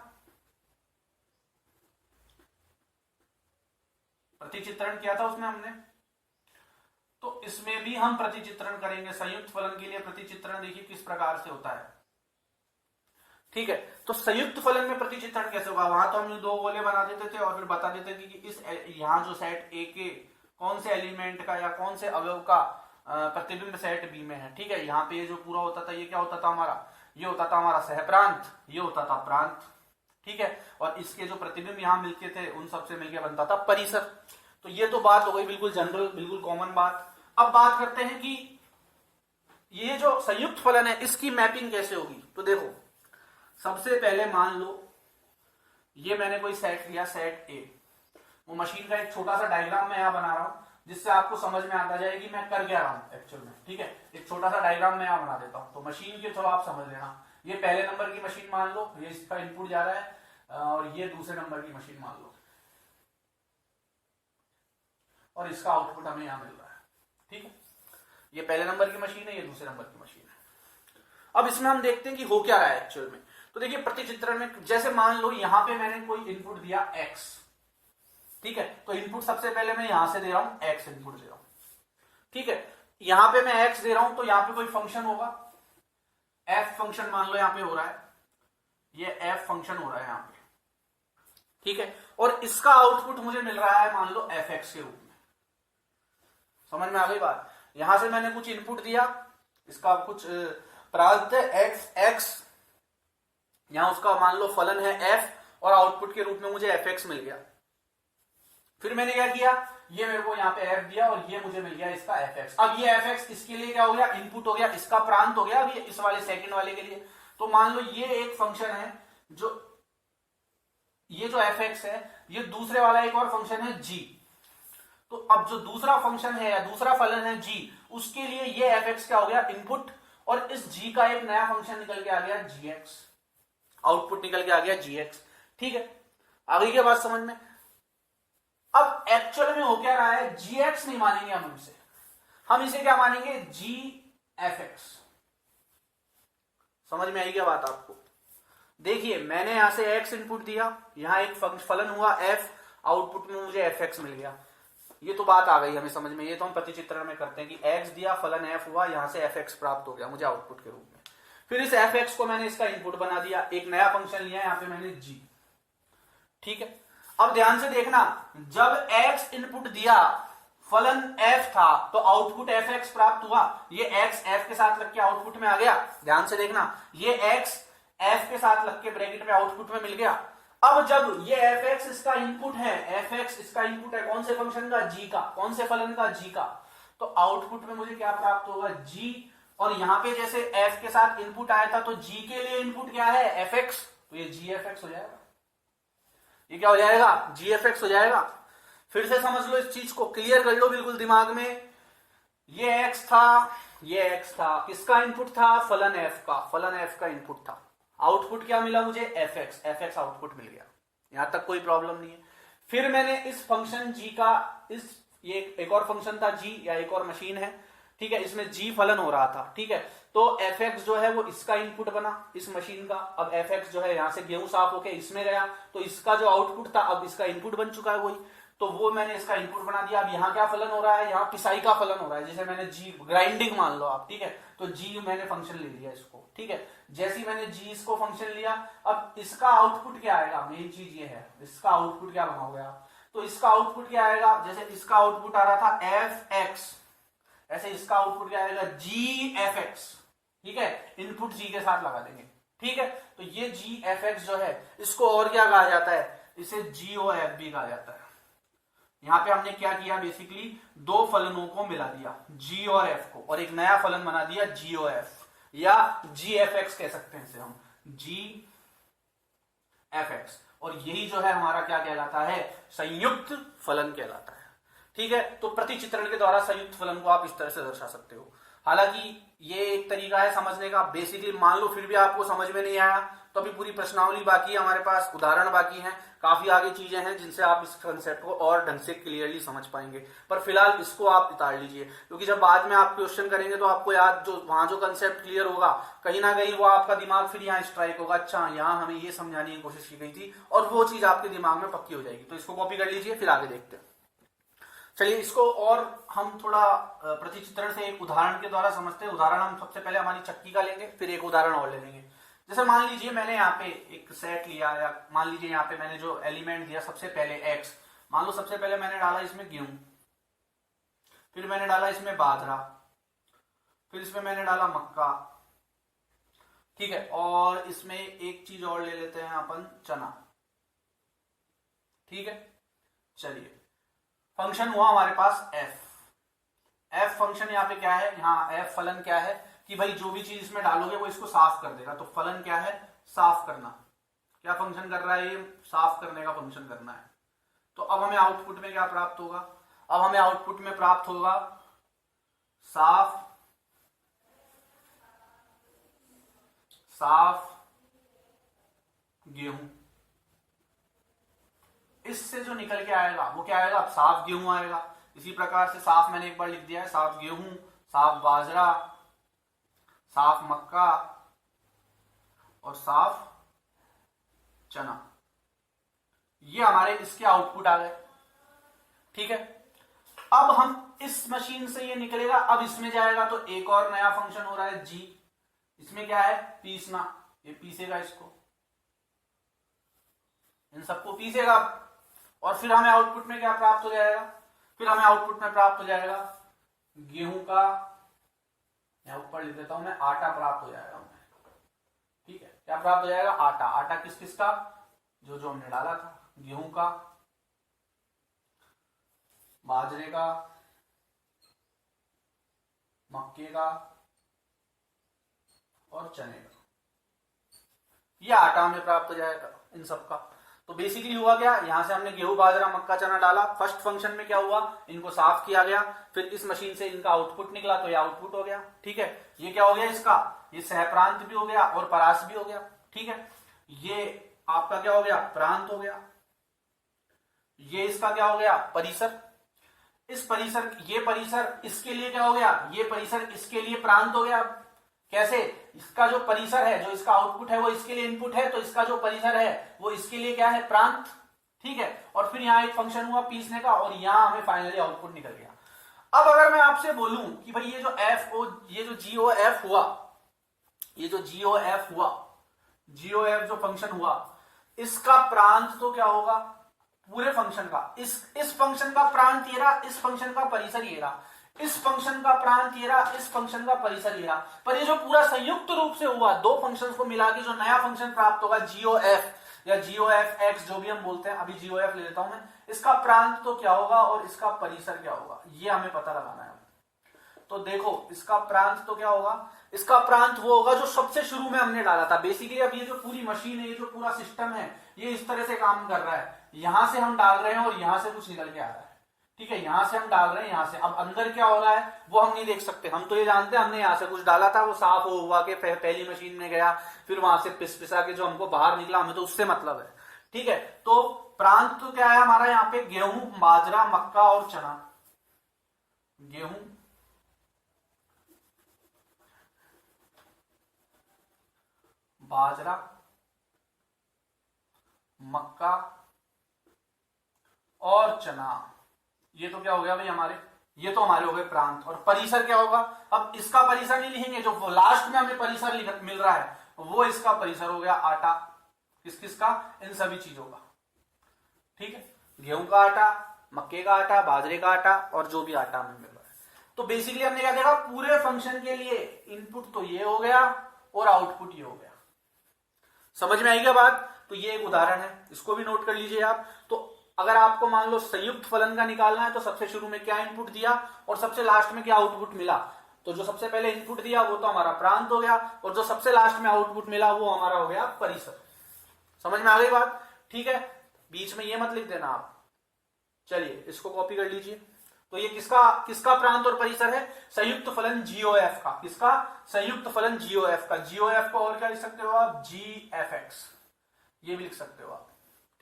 प्रतिचित्रण किया था उसमें हमने। तो इसमें भी हम प्रतिचित्रण करेंगे। संयुक्त फलन के लिए प्रतिचित्रण देखिए किस प्रकार से होता है। ठीक है, तो संयुक्त फलन में प्रतिचित्रण कैसे होगा? वहां तो हम दो गोले बना देते थे और फिर बता देते थे कि इस यहां जो सेट ए के कौन से एलिमेंट का या कौन से अवयव का प्रतिबिंब सेट बी में है। ठीक है, यहाँ पे ये जो पूरा होता था ये क्या होता था हमारा? ये होता था हमारा सहप्रांत, ये होता था प्रांत। ठीक है, और इसके जो प्रतिबिंब यहाँ मिलते थे उन सबसे मिलकर बनता था परिसर। तो ये तो बात हो गई बिल्कुल जनरल, बिल्कुल कॉमन बात। अब बात करते हैं कि ये जो संयुक्त फलन है इसकी मैपिंग कैसे होगी। तो देखो, सबसे पहले मान लो ये मैंने कोई सेट लिया, सेट ए। वो मशीन का एक छोटा सा डायग्राम मैं यहां बना रहा हूं जिससे आपको समझ में आता जाए कि मैं कर क्या रहा हूं एक्चुअल में। ठीक है, एक छोटा सा डायग्राम मैं यहां बना देता हूं, तो मशीन के थ्रू आप समझ लेना। ये पहले नंबर की मशीन मान लो, ये इसका इनपुट जा रहा है, और ये दूसरे नंबर की मशीन मान लो, और इसका आउटपुट हमें यहां मिल रहा है। ठीक है, ये पहले नंबर की मशीन है, ये दूसरे नंबर की मशीन है। अब इसमें हम देखते हैं कि हो क्या रहा है एक्चुअल में। तो देखिए, प्रतिचित्रण में जैसे मान लो यहां पे मैंने कोई इनपुट दिया x। ठीक है, तो इनपुट सबसे पहले मैं यहां से दे रहा हूं, x इनपुट दे रहा हूं। ठीक है, यहां पे मैं x दे रहा हूं तो यहां पे कोई फंक्शन होगा, f फंक्शन मान लो यहां पे हो रहा है, ये f फंक्शन हो रहा है यहां पे। ठीक है, और इसका आउटपुट मुझे मिल रहा है मान लो fx के रूप में। समझ में आ गई बात? यहां से मैंने कुछ इनपुट दिया, इसका कुछ प्रांत है x, यहां उसका मान लो फलन है f, और आउटपुट के रूप में मुझे fx मिल गया। फिर मैंने क्या किया, ये मेरे को यहाँ पे f दिया और ये मुझे मिल गया इसका fx। अब ये fx इसके लिए क्या हो गया? इनपुट हो गया, इसका प्रांत हो गया अभी इस वाले सेकंड वाले के लिए। तो मान लो ये एक फंक्शन है, जो ये जो fx है, ये दूसरे वाला एक और फंक्शन है g। तो अब जो दूसरा फंक्शन है या दूसरा फलन है g, उसके लिए ये fx क्या हो गया? इनपुट, और इस g का एक नया फंक्शन निकल के आ गया gx, आउटपुट निकल के आ गया gx। ठीक है, आ गई क्या बात समझ में? अब एक्चुअल में हो क्या रहा है? gx नहीं मानेंगे हम इसे क्या मानेंगे? gfx। समझ में आई क्या बात आपको? देखिए, मैंने यहां से x इनपुट दिया, यहां एक फलन हुआ f, आउटपुट में मुझे fx मिल गया। ये तो बात आ गई हमें समझ में। ये तो हम प्रतिचित्रण में करते हैं कि x दिया, फलन f हुआ, यहां से fx प्राप्त हो गया मुझे आउटपुट के रूप में। फिर इस fx को मैंने इसका इनपुट बना दिया, एक नया फंक्शन लिया, यहां पे मैंने g। ठीक है, अब ध्यान से देखना, जब x इनपुट दिया, फलन f था, तो आउटपुट fx प्राप्त हुआ। ये x f के साथ लग के आउटपुट में आ गया। ध्यान से देखना, ये x f के साथ लग के ब्रैकेट में आउटपुट में मिल गया। अब जब ये fx इसका इनपुट है, fx इसका इनपुट है कौन से फंक्शन का? g का। कौन से फलन का? g का। तो आउटपुट में मुझे क्या प्राप्त होगा? g। और यहां पे जैसे f के साथ इनपुट आया था, तो g के लिए इनपुट क्या है? fx, तो ये gfx हो जाएगा। ये क्या हो जाएगा? gfx हो जाएगा। फिर से समझ लो, इस चीज को क्लियर कर लो बिल्कुल दिमाग में। ये x था, ये x था, किसका इनपुट था? फलन f का। फलन f का इनपुट था, आउटपुट क्या मिला मुझे? fx आउटपुट मिल गया। यहां तक कोई प्रॉब्लम नहीं है। फिर मैंने इस फंक्शन g का, ये एक और फंक्शन था g, या एक और मशीन है। ठीक है, इसमें g फलन हो रहा था। ठीक है, तो fx जो है वो इसका इनपुट बना इस मशीन का। अब fx जो है यहां से गेहूं साफ होके इसमें गया, तो इसका जो आउटपुट था अब इसका इनपुट बन चुका है वही। तो वो मैंने इसका इनपुट बना दिया। अब यहाँ क्या फलन हो रहा है, यहाँ पिसाई का फलन हो रहा है, जैसे मैंने जी ग्राइंडिंग मान लो आप, ठीक है, तो जी मैंने फंक्शन ले लिया इसको, ठीक है, जैसे ही मैंने जी इसको फंक्शन लिया, अब इसका आउटपुट क्या आएगा, मेन चीज ये है, इसका आउटपुट क्या बना गया, तो इसका आउटपुट क्या आएगा, जैसे इसका आउटपुट आ रहा था एफ एक्स, ऐसे इसका आउटपुट क्या आएगा जी एफ एक्स, ठीक है, इनपुट जी के साथ लगा देंगे, ठीक है, तो ये जी एफ एक्स जो है इसको और क्या कहा जाता है, इसे जी ओ एफ भी कहा जाता है। यहां पे हमने क्या किया, बेसिकली दो फलनों को मिला दिया, जी और एफ को, और एक नया फलन बना दिया जी ओ एफ, या जी एफ एक्स कह सकते हैं इसे हम, जी एफ एक्स, और यही जो है हमारा क्या कहलाता है, संयुक्त फलन कहलाता है, ठीक है। तो प्रतिचित्रण के द्वारा संयुक्त फलन को आप इस तरह से दर्शा सकते हो। हालांकि ये एक तरीका है समझने का, बेसिकली मान लो फिर भी आपको समझ में नहीं आया तो अभी पूरी प्रश्नावली बाकी है हमारे पास, उदाहरण बाकी हैं, काफी आगे चीजें हैं जिनसे आप इस कंसेप्ट को और ढंग से क्लियरली समझ पाएंगे, पर फिलहाल इसको आप उतार लीजिए, क्योंकि जब बाद में आप क्वेश्चन करेंगे तो आपको याद, जो वहां जो कंसेप्ट क्लियर होगा कहीं ना कहीं वो आपका दिमाग फिर यहाँ स्ट्राइक होगा, अच्छा यहाँ हमें ये समझाने की कोशिश की गई थी, और वो चीज आपके दिमाग में पक्की हो जाएगी। तो इसको कॉपी कर लीजिए, फिर आगे देखते हैं। चलिए इसको और हम थोड़ा प्रतिचित्रण से एक उदाहरण के द्वारा समझते हैं। उदाहरण हम सबसे पहले हमारी चक्की का लेंगे, फिर एक उदाहरण और ले लेंगे। जैसे मान लीजिए मैंने यहाँ पे एक सेट लिया, या मान लीजिए यहाँ पे मैंने जो एलिमेंट दिया सबसे पहले एक्स, मान लो सबसे पहले मैंने डाला इसमें गेहूं, फिर मैंने डाला इसमें बाजरा, फिर इसमें मैंने डाला मक्का, ठीक है, और इसमें एक चीज और ले लेते हैं अपन, चना, ठीक है। चलिए फंक्शन हुआ हमारे पास एफ, एफ फंक्शन यहाँ पे क्या है, यहाँ एफ फलन क्या है कि भाई जो भी चीज इसमें डालोगे वो इसको साफ कर देगा, तो फलन क्या है, साफ करना। क्या फंक्शन कर रहा है ये, साफ करने का फंक्शन करना है। तो अब हमें आउटपुट में क्या प्राप्त होगा, अब हमें आउटपुट में प्राप्त होगा साफ साफ गेहूं। इससे जो निकल के आएगा वो क्या आएगा, अब साफ गेहूं आएगा। इसी प्रकार से साफ मैंने एक बार लिख दिया है, साफ गेहूं, साफ बाजरा, साफ मक्का और साफ चना, ये हमारे इसके आउटपुट आ गए, ठीक है। अब हम इस मशीन से ये निकलेगा, अब इसमें जाएगा तो एक और नया फंक्शन हो रहा है जी, इसमें क्या है, पीसना, ये पीसेगा इसको, इन सबको पीसेगा, और फिर हमें आउटपुट में क्या प्राप्त हो जाएगा, फिर हमें आउटपुट में प्राप्त हो जाएगा गेहूं का, यहां ऊपर लिख देता हूं मैं, आटा प्राप्त हो जाएगा हमें, ठीक है। क्या प्राप्त हो जाएगा, आटा, आटा किस किस का, जो जो हमने डाला था, गेहूं का, बाजरे का, मक्के का और चने का, यह आटा हमें प्राप्त हो जाएगा इन सबका। तो बेसिकली हुआ क्या, यहां से हमने गेहूं बाजरा मक्का चना डाला, फर्स्ट फंक्शन में क्या हुआ, इनको साफ किया गया, फिर इस मशीन से इनका आउटपुट निकला, तो ये आउटपुट हो गया, ठीक है। ये क्या हो गया इसका, ये सहप्रांत भी हो गया और परास भी हो गया, ठीक है। ये आपका क्या हो गया, प्रांत हो गया। ये इसका क्या हो गया, परिसर। इस परिसर, ये परिसर इसके लिए क्या हो गया, ये परिसर इसके लिए प्रांत हो गया। कैसे, इसका जो परिसर है, जो इसका आउटपुट है वो इसके लिए इनपुट है, तो इसका जो परिसर है वो इसके लिए क्या है, प्रांत, ठीक है। और फिर यहां एक फंक्शन हुआ पीसने का, और यहां हमें फाइनली आउटपुट निकल गया। अब अगर मैं आपसे बोलूं कि भाई ये जो एफ ओ, ये जो जीओ एफ हुआ, ये जो जीओ एफ हुआ, जीओ एफ जो फंक्शन हुआ, इसका प्रांत तो क्या होगा, पूरे फंक्शन का, इस फंक्शन का प्रांत ये रहा, इस फंक्शन का परिसर ये रहा, इस फंक्शन का प्रांत ये रहा, इस फंक्शन का परिसर ये रहा। पर ये जो पूरा संयुक्त रूप से हुआ, दो फंक्शंस को मिला के जो नया फंक्शन प्राप्त होगा, जीओ एफ या जीओ एफ एक्स, जो भी हम बोलते हैं, अभी जीओ एफ ले लेता हूं मैं, इसका प्रांत तो क्या होगा और इसका परिसर क्या होगा, ये हमें पता लगाना है। तो देखो इसका प्रांत तो क्या होगा, इसका प्रांत वो होगा जो सबसे शुरू में हमने डाला था। बेसिकली अब ये जो पूरी मशीन है, ये जो पूरा सिस्टम है, ये इस तरह से काम कर रहा है, यहां से हम डाल रहे हैं और यहां से कुछ निकल के आ रहा है, ठीक है। यहां से हम डाल रहे हैं, यहां से, अब अंदर क्या हो रहा है वो हम नहीं देख सकते, हम तो ये जानते हैं हमने यहां से कुछ डाला था, वो साफ हो हुआ के पहली मशीन में गया, फिर वहां से पिस पिसा के जो हमको बाहर निकला, हमें तो उससे मतलब है, ठीक है। तो प्रांत तो क्या है हमारा यहाँ पे, गेहूं बाजरा मक्का और चना, गेहूं बाजरा मक्का और चना। ये तो क्या हो गया भाई हमारे, ये तो हमारे हो गए प्रांत। और परिसर क्या होगा, अब इसका परिसर नहीं लिखेंगे, जो लास्ट में हमें परिसर मिल रहा है वो इसका परिसर हो गया आटा। किस किस का, इन सभी चीजों का। ठीक है, गेहूं का आटा, मक्के का आटा, बाजरे का आटा और जो भी आटा हमें मिल रहा है। तो बेसिकली हमने क्या देखा, पूरे फंक्शन के लिए इनपुट तो ये हो गया और आउटपुट ये हो गया। समझ में आई क्या बात। तो ये एक उदाहरण है, इसको भी नोट कर लीजिए आप। तो अगर आपको मान लो संयुक्त फलन का निकालना है तो सबसे शुरू में क्या इनपुट दिया और सबसे लास्ट में क्या आउटपुट मिला। तो जो सबसे पहले इनपुट दिया वो तो हमारा प्रांत हो गया, और जो सबसे लास्ट में आउटपुट मिला वो हमारा हो गया परिसर। समझ में आ गई बात। ठीक है, बीच में ये मत लिख देना आप। चलिए इसको कॉपी कर लीजिए। तो ये किसका प्रांत और परिसर है, संयुक्त फलन जीओएफ का। किसका, संयुक्त फलन जीओएफ का। जीओएफ को और क्या लिख सकते हो आप, जीएफएक्स, ये भी लिख सकते हो आप।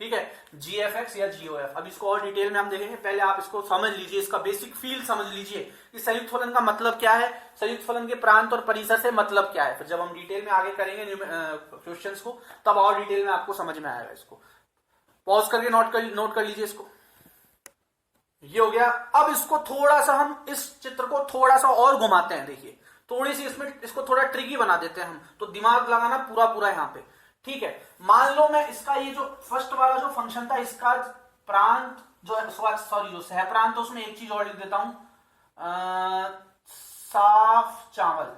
ठीक है, जीएफएक्स या जीओएफ। अब इसको और डिटेल में हम देखेंगे, पहले आप इसको समझ लीजिए, इसका बेसिक फील समझ लीजिए कि संयुक्त फलन का मतलब क्या है, संयुक्त फलन के प्रांत और परिसर से मतलब क्या है। फिर जब हम डिटेल में आगे करेंगे क्वेश्चंस को, तब और डिटेल में आपको समझ में आएगा। इसको पॉज करके नोट कर लीजिए इसको। ये हो गया। अब इसको थोड़ा सा हम इस चित्र को थोड़ा सा और घुमाते हैं। देखिए थोड़ी सी इसमें इसको थोड़ा ट्रिकी बना देते हैं हम, तो दिमाग लगाना पूरा यहां पे। ठीक है, मान लो मैं इसका ये जो फर्स्ट वाला जो फंक्शन था, इसका प्रांत जो जो सह प्रांत, तो उसमें एक चीज और लिख देता हूं, साफ चावल।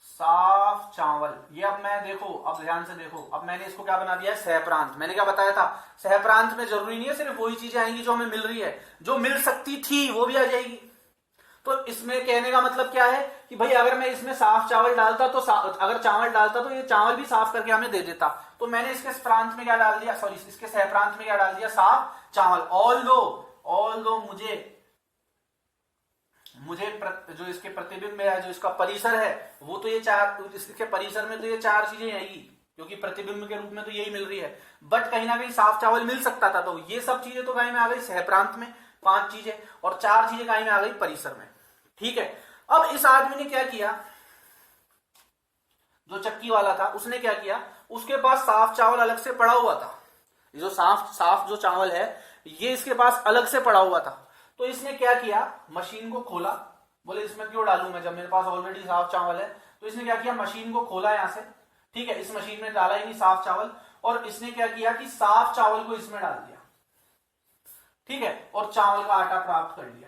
साफ चावल, ये अब मैं देखो, अब ध्यान से देखो, अब मैंने इसको क्या बना दिया है, सहप्रांत। मैंने क्या बताया था, सहप्रांत में जरूरी नहीं है सिर्फ वही चीजें आएंगी जो हमें मिल रही है, जो मिल सकती थी वो भी आ जाएगी। तो इसमें कहने का मतलब क्या है कि भाई अगर मैं इसमें साफ चावल डालता तो अगर चावल डालता तो ये चावल भी साफ करके हमें दे देता। तो मैंने इसके प्रांत में क्या डाल दिया, सॉरी इसके सहप्रांत में क्या डाल दिया, साफ चावल। ऑल दो मुझे जो इसके प्रतिबिंब है, जो इसका परिसर है, वो तो ये चार, इसके परिसर में तो ये चार चीजें आएगी क्योंकि प्रतिबिंब के रूप में तो यही मिल रही है। बट कहीं ना कहीं साफ चावल मिल सकता था, तो ये सब चीजें तो कहीं में आ गई सहप्रांत में, 5 चीजें, और 4 चीजें कहीं में आ गई परिसर में। ठीक है, अब इस आदमी ने क्या किया, जो चक्की वाला था उसने क्या किया, उसके पास साफ चावल अलग से पड़ा हुआ था। ये जो साफ जो चावल है ये इसके पास अलग से पड़ा हुआ था। तो इसने क्या किया, मशीन को खोला, बोले इसमें क्यों डालूं मैं जब मेरे पास ऑलरेडी साफ चावल है। तो इसने क्या किया, मशीन को खोला यहां से। ठीक है, इस मशीन में डाला ही नहीं साफ चावल, और इसने क्या किया कि साफ चावल को इसमें डाल दिया। ठीक है, और चावल का आटा प्राप्त कर लिया।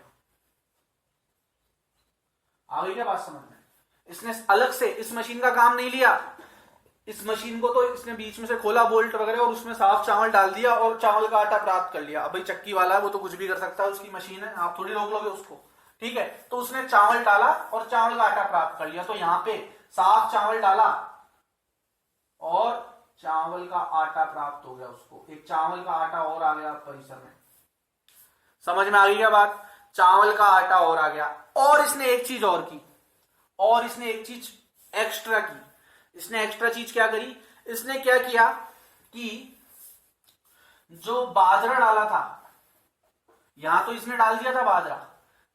आ गई क्या बात समझ में। इसने अलग से इस मशीन का काम नहीं लिया, इस मशीन को तो इसने बीच में से खोला बोल्ट वगैरह, और उसमें साफ चावल डाल दिया और चावल का आटा प्राप्त कर लिया। अब भाई चक्की वाला है, वो तो कुछ भी कर सकता है, उसकी मशीन है, आप थोड़ी रोक लोगे उसको। ठीक है, तो उसने चावल डाला और चावल का आटा प्राप्त कर लिया। तो यहां पे साफ चावल डाला और चावल का आटा प्राप्त हो गया उसको, एक चावल का आटा और आ गया परिसर में। समझ में आ गई क्या बात, चावल का आटा और आ गया। और इसने एक चीज और की, और इसने एक चीज एक्स्ट्रा की। इसने एक्स्ट्रा चीज क्या करी, इसने क्या किया कि जो बाजरा डाला था, यहां तो इसने डाल दिया था बाजरा,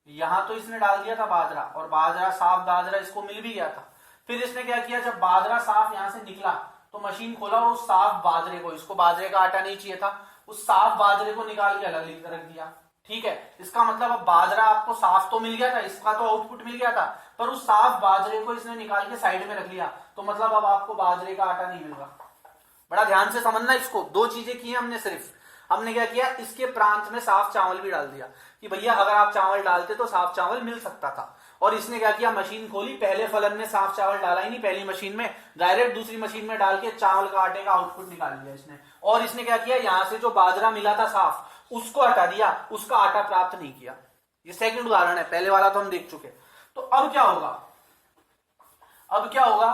यहां तो इसने डाल दिया था बाजरा, और बाजरा साफ बाजरा इसको मिल भी गया था। फिर इसने क्या किया, जब बाजरा साफ यहां से निकला तो मशीन खोला और उस साफ बाजरे को, इसको बाजरे का आटा नहीं चाहिए था, उस साफ बाजरे को निकाल के अलग रख दिया। ठीक है, इसका मतलब अब बाजरा आपको साफ तो मिल गया था, इसका तो आउटपुट मिल गया था, पर उस साफ बाजरे को इसने निकाल के साइड में रख लिया। तो मतलब अब आपको बाजरे का आटा नहीं मिल रहा। बड़ा ध्यान से समझना इसको, 2 चीजें की हमने सिर्फ। हमने क्या किया, इसके प्रांत में साफ चावल भी डाल दिया कि भैया अगर आप चावल डालते तो साफ चावल मिल सकता था। और इसने क्या किया, मशीन खोली, पहले फलन में साफ चावल डाला ही नहीं, पहली मशीन में डायरेक्ट दूसरी मशीन में डाल के चावल का आटे का आउटपुट निकाल लिया इसने। और इसने क्या किया, यहां से जो बाजरा मिला था साफ, उसको हटा दिया, उसका आटा प्राप्त नहीं किया। ये सेकंड उदाहरण है, पहले वाला तो हम देख चुके। तो अब क्या होगा, अब क्या होगा,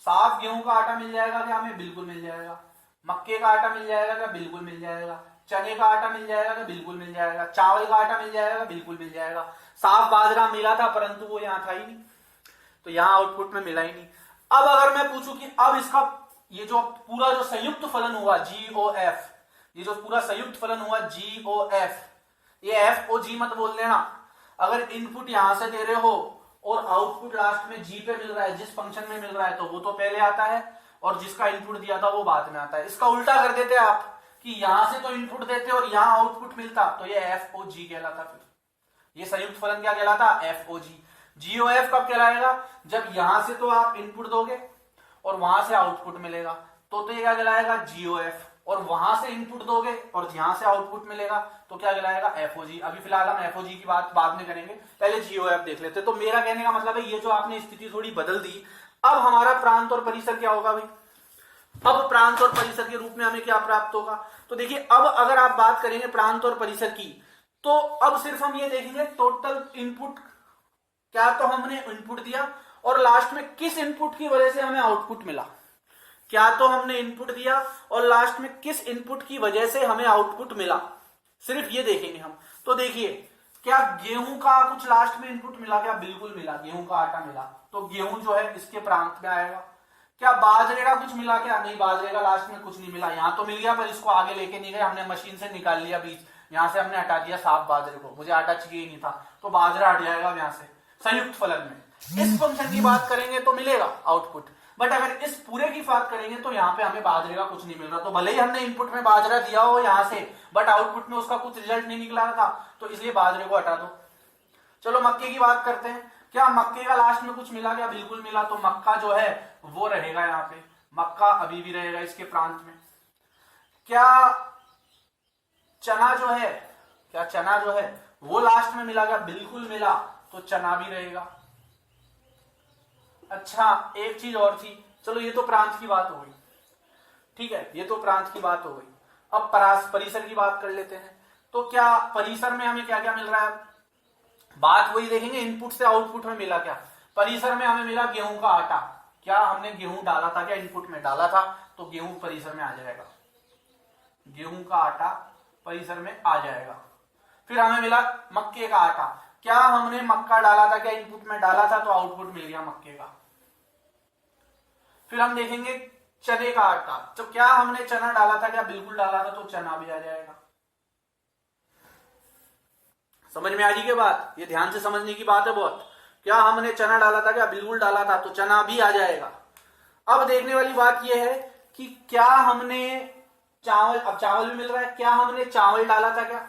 साफ गेहूं का आटा मिल जाएगा क्या हमें, बिल्कुल मिल जाएगा। मक्के का आटा मिल जाएगा क्या, बिल्कुल मिल जाएगा। चने का आटा मिल जाएगा क्या, बिल्कुल मिल जाएगा। चावल का आटा मिल जाएगा, बिल्कुल मिल जाएगा। साफ बाजरा मिला था परंतु वो यहां था ही नहीं, तो यहां आउटपुट में मिला ही नहीं। अब अगर मैं पूछूं कि अब इसका ये जो पूरा जो संयुक्त फलन हुआ जीओएफ, ये जो पूरा संयुक्त फलन हुआ जीओएफ, ये एफ ओ जी मत बोल देना। अगर इनपुट यहां से दे रहे हो और आउटपुट लास्ट में जी पे मिल रहा है, जिस फंक्शन में मिल रहा है, तो वो तो पहले आता है, और जिसका इनपुट दिया था वो बाद में आता है। इसका उल्टा कर देते आप कि यहां से तो इनपुट देते और यहां आउटपुट मिलता, तो ये FOG कहलाता। फिर ये संयुक्त फलन क्या कहलाता? FOG। GOF कब कहलाएगा? जब यहां से तो आप इनपुट दोगे और वहां से आउटपुट मिलेगा, तो ये क्या कहलाएगा? GOF। और वहां से इनपुट दोगे और यहां से आउटपुट मिलेगा, तो क्या कहलाएगा? FOG। अभी फिलहाल हम FOG की बात बाद में करेंगे, पहले GOF देख लेते। तो मेरा कहने का मतलब है ये जो आपने स्थिति थोड़ी बदल दी, अब हमारा प्रांत और परिसर क्या होगा भाई? अब प्रांत और परिसर के रूप में हमें क्या प्राप्त होगा? तो देखिए, अब अगर आप बात करेंगे प्रांत और परिसर की, तो अब सिर्फ हम ये देखेंगे टोटल इनपुट, क्या तो हमने इनपुट दिया और लास्ट में किस इनपुट की वजह से हमें आउटपुट मिला। क्या तो हमने इनपुट दिया और लास्ट में किस इनपुट की वजह से हमें आउटपुट मिला, सिर्फ ये देखेंगे हम। तो देखिए, क्या गेहूं का कुछ लास्ट में इनपुट मिला? क्या बिल्कुल मिला, गेहूं का आटा मिला, तो गेहूं जो है इसके प्रांत में आएगा। क्या बाजरे का कुछ मिला? क्या नहीं, बाजरे का लास्ट में कुछ नहीं मिला। यहां तो मिल गया पर इसको आगे लेके नहीं गए, हमने मशीन से निकाल लिया बीज, यहां से हमने हटा दिया साफ बाजरे को, मुझे आटा चाहिए ही नहीं था, तो बाजरा हट जाएगा यहां से संयुक्त फलन में। इस फंक्शन की बात करेंगे तो मिलेगा आउटपुट, बट अगर इस पूरे की बात करेंगे तो यहाँ पे हमें बाजरे का कुछ नहीं मिल रहा। तो भले ही हमने इनपुट में बाजरा दिया हो यहां से, बट आउटपुट में उसका कुछ रिजल्ट नहीं निकला था, तो इसलिए बाजरे को हटा दो। चलो मक्के की बात करते हैं। क्या मक्के का लास्ट में कुछ मिला? क्या बिल्कुल मिला, तो मक्का जो है वो रहेगा यहाँ पे, मक्का अभी भी रहेगा इसके प्रांत में। क्या चना जो है, क्या चना जो है वो लास्ट में मिला? क्या बिल्कुल मिला, तो चना भी रहेगा। अच्छा, एक चीज और थी, चलो ये तो प्रांत की बात हो गई, ठीक है, ये तो प्रांत की बात हो गई। अब परिसर की बात कर लेते हैं। तो क्या परिसर में हमें क्या क्या मिल रहा है? बात वही देखेंगे, इनपुट से आउटपुट में मिला क्या। परिसर में हमें मिला गेहूं का आटा। क्या हमने गेहूं डाला था? क्या इनपुट में डाला था, तो गेहूं परिसर में आ जाएगा, गेहूं का आटा परिसर में आ जाएगा। फिर हमें मिला मक्के का आटा। क्या हमने मक्का डाला था? क्या इनपुट में डाला था, तो आउटपुट मिल गया मक्के का। फिर हम देखेंगे चने का आटा, तो क्या हमने चना डाला था? क्या बिल्कुल डाला था, तो चना भी आ जाएगा। समझ में आ रही है बात? ये ध्यान से समझने की बात है बहुत। क्या हमने चना डाला था? क्या बिल्कुल डाला था, तो चना भी आ जाएगा। अब देखने वाली बात यह है कि क्या हमने चावल, अब चावल भी मिल रहा है, क्या हमने चावल डाला था? क्या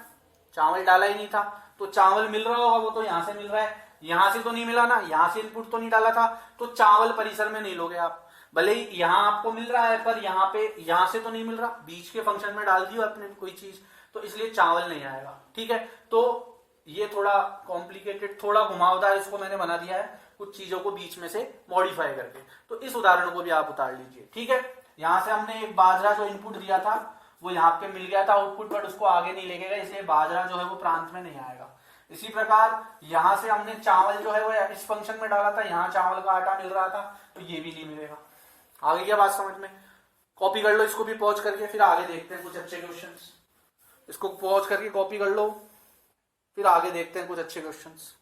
चावल डाला ही नहीं था, तो चावल मिल रहा होगा, वो तो यहां से मिल रहा है, यहां से तो नहीं मिला ना, यहां से इनपुट तो नहीं डाला था, तो चावल परिसर में नहीं लोगे आप। भले ही यहां आपको मिल रहा है पर यहां पे, यहां से तो नहीं मिल रहा, बीच के फंक्शन में डाल दियो आपने कोई चीज, तो इसलिए चावल नहीं आएगा। ठीक है, तो ये थोड़ा कॉम्प्लिकेटेड, थोड़ा घुमावदार इसको मैंने बना दिया है, कुछ चीजों को बीच में से मॉडिफाई करके। तो इस उदाहरण को भी आप उतार लीजिए। ठीक है, यहां से हमने एक बाजरा जो इनपुट दिया था वो यहाँ पे मिल गया था आउटपुट, बट उसको आगे नहीं लेके गए, इसलिए बाजरा जो है वो प्रांत में नहीं आएगा। इसी प्रकार यहां से हमने चावल जो है वो इस फंक्शन में डाला था, यहाँ चावल का आटा मिल रहा था, तो ये भी नहीं मिलेगा। आगे क्या बात समझ में? कॉपी कर लो इसको भी पॉज करके, फिर आगे देखते हैं कुछ अच्छे क्वेश्चंस। इसको पॉज करके कॉपी कर लो, फिर आगे देखते हैं कुछ अच्छे क्वेश्चंस।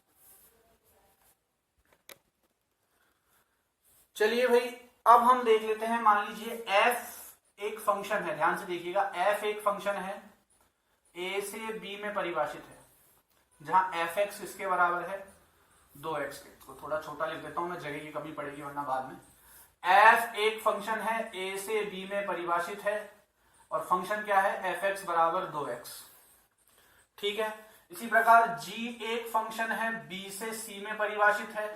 चलिए भाई, अब हम देख लेते हैं, मान लीजिए f एक फंक्शन है, ध्यान से देखिएगा, f एक फंक्शन है, a से b में परिभाषित है, जहां fx इसके बराबर है 2x के। तो थोड़ा छोटा लिख देता हूं मैं, जगह की कमी पड़ेगी वरना बाद में। f एक फंक्शन है, a से b में परिभाषित है, और फंक्शन क्या है? fx बराबर 2x। ठीक है, इसी प्रकार g एक फंक्शन है, b से c में परिभाषित है,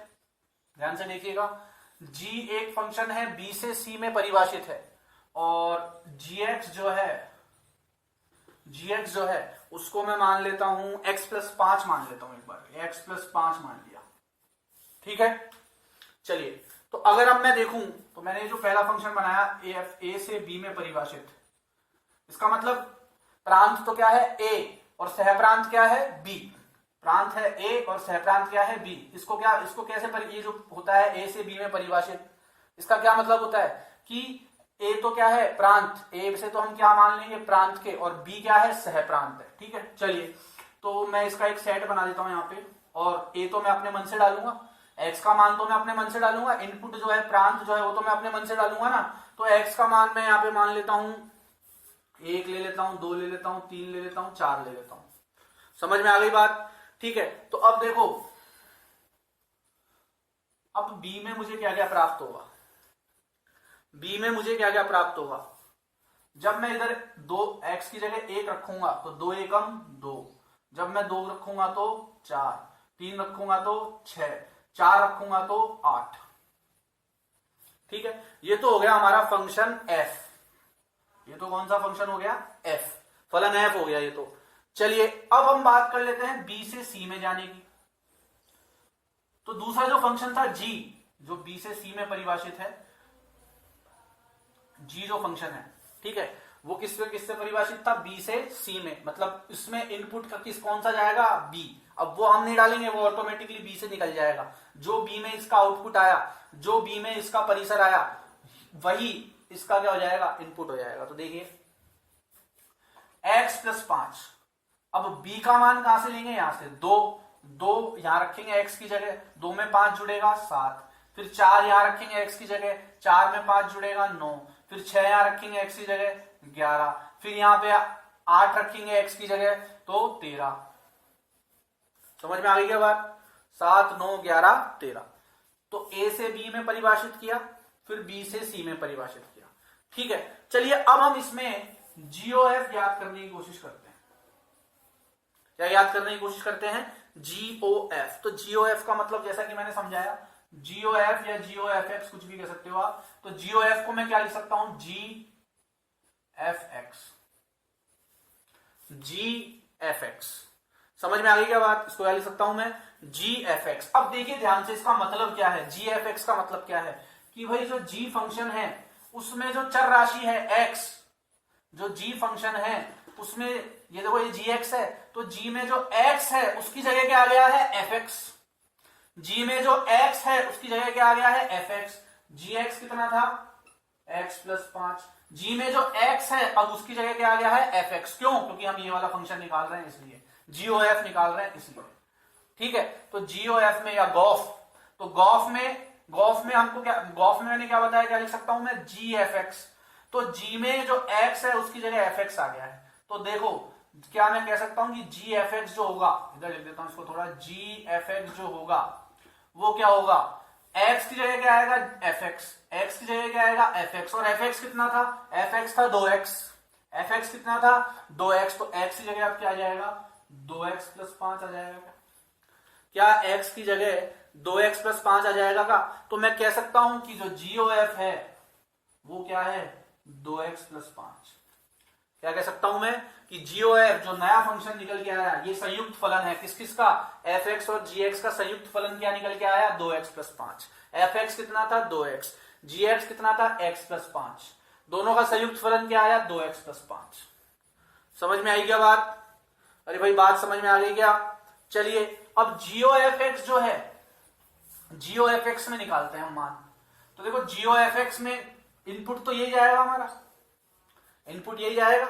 ध्यान से देखिएगा, g एक फंक्शन है, b से c में परिभाषित है, और gx जो है उसको मैं मान लेता हूं x+5 मान लेता हूं, एक बार x+5 मान लिया। ठीक है, चलिए, तो अगर अब मैं देखूं तो मैंने जो पहला फंक्शन बनाया a से b में परिभाषित, इसका मतलब प्रांत तो क्या है? a, और सहप्रांत क्या है? b। प्रांत है a और सहप्रांत क्या है? b। इसको कैसे ये जो होता है a से b में परिभाषित, इसका क्या मतलब होता है कि a तो क्या है? प्रांत, a से तो हम क्या मान लेंगे? प्रांत के, और b क्या है? सहप्रांत है। ठीक है, चलिए, तो मैं इसका एक सेट बना देता हूं यहाँ पे, और a तो मैं अपने मन से डालूंगा, x का मान तो मैं अपने मन से डालूंगा, इनपुट जो है प्रांत जो है वो तो मैं अपने मन से डालूंगा ना, तो x का मान मैं यहाँ पे मान लेता हूं 1 ले लेता हूं, 2 ले लेता हूं, 3 ले लेता हूं, 4 ले लेता हूं। समझ में आ गई बात? ठीक है, तो अब देखो, अब b में मुझे क्या क्या प्राप्त होगा? b में मुझे क्या क्या प्राप्त होगा? जब मैं इधर 2x की जगह 1 रखूंगा तो 2 एकम 2, जब मैं 2 रखूंगा तो 4, 3 रखूंगा तो 6, 4 रखूंगा तो 8। ठीक है, ये तो हो गया हमारा फंक्शन f। ये तो कौन सा फंक्शन हो गया? f, फलन f हो गया ये तो। चलिए अब हम बात कर लेते हैं b से c में जाने की। तो दूसरा जो फंक्शन था g, जो b से c में परिभाषित है, g जो फंक्शन है, ठीक है, वो किससे परिभाषित था? b से c में। मतलब इसमें इनपुट का कौन सा जाएगा? b। अब वो हम नहीं डालेंगे, वो ऑटोमेटिकली b से निकल जाएगा। जो b में इसका आउटपुट आया, जो b में इसका परिसर आया, वही इसका क्या हो जाएगा? इनपुट हो जाएगा। तो देखिए x + 5, अब b का मान कहां से लेंगे? यहां से 2 यहां रखेंगे x की जगह, 2 में 5 जुड़ेगा 7, फिर 4 यहां रखेंगे x की जगह, 4 में 5 जुड़ेगा 9, फिर 6 यहां रखेंगे x की जगह 11, फिर यहां पे 8 रखेंगे x की जगह तो 13। समझ में आ गई क्या बात? 7, 9, 11, 13। तो a से b में परिभाषित किया, फिर b से c में परिभाषित किया। ठीक है, चलिए अब हम इसमें GOF याद करने की कोशिश करते हैं। क्या याद करने की कोशिश करते हैं? GOF। तो GOF का मतलब जैसा कि मैंने समझाया, GOF या GOFX कुछ भी कह सकते हो आप। तो GOF को मैं क्या लिख सकता हूं? GFX। समझ में आ गई क्या बात? इसको क्या लिख सकता हूं मैं? GFX। अब देखिए ध्यान से, इसका मतलब क्या है? GFX का मतलब क्या है कि भाई जो G फंक्शन है उसमें जो चर राशि है x, जो G फंक्शन है उसमें ये देखो ये gx है, तो G में जो x है उसकी जगह क्या आ गया है? fx। G में जो x है उसकी जगह क्या आ गया है? fx। gx कितना था? x + 5। G में जो x है अब उसकी जगह क्या आ गया है? fx। क्यों? क्योंकि हम ये वाला फंक्शन निकाल रहे हैं, इसलिए GOF निकाल रहे हैं इसलिए। ठीक है, तो GOF में या गॉफ, तो गॉफ में हमको क्या, गॉफ में मैंने क्या बताया, क्या लिख सकता हूं मैं? GFX। तो G में जो x है उसकी जगह fx आ गया है। तो देखो क्या मैं कह सकता हूं कि GFX जो होगा, इधर लिख देता हूं इसको थोड़ा, GFX जो होगा वो क्या होगा? x की जगह क्या आएगा? fx। x की जगह क्या आएगा? fx। और fx कितना था? fx था 2x। fx कितना था? 2x। तो x की जगह अब क्या आ जाएगा? 2x + 5 आ जाएगा। क्या x की जगह 2x + 5 आ जाएगा का? तो मैं कह सकता हूं कि जो GOF है वो क्या है? 2x + 5। क्या कह सकता हूं मैं कि GOF जो नया फंक्शन निकल के आया, ये संयुक्त फलन है किस किस का? fx और gx का संयुक्त फलन क्या निकल के आया? 2x + 5। fx कितना था? 2x। gx कितना था? x + 5। दोनों का संयुक्त फलन क्या आया? 2x + 5। समझ में आई क्या बात? अरे भाई बात समझ में आ गई क्या? चलिए अब GOFX जो है, GOFX में निकालते हैं हम मान। तो देखो GOFX में इनपुट तो यही जाएगा हमारा, इनपुट यही जाएगा।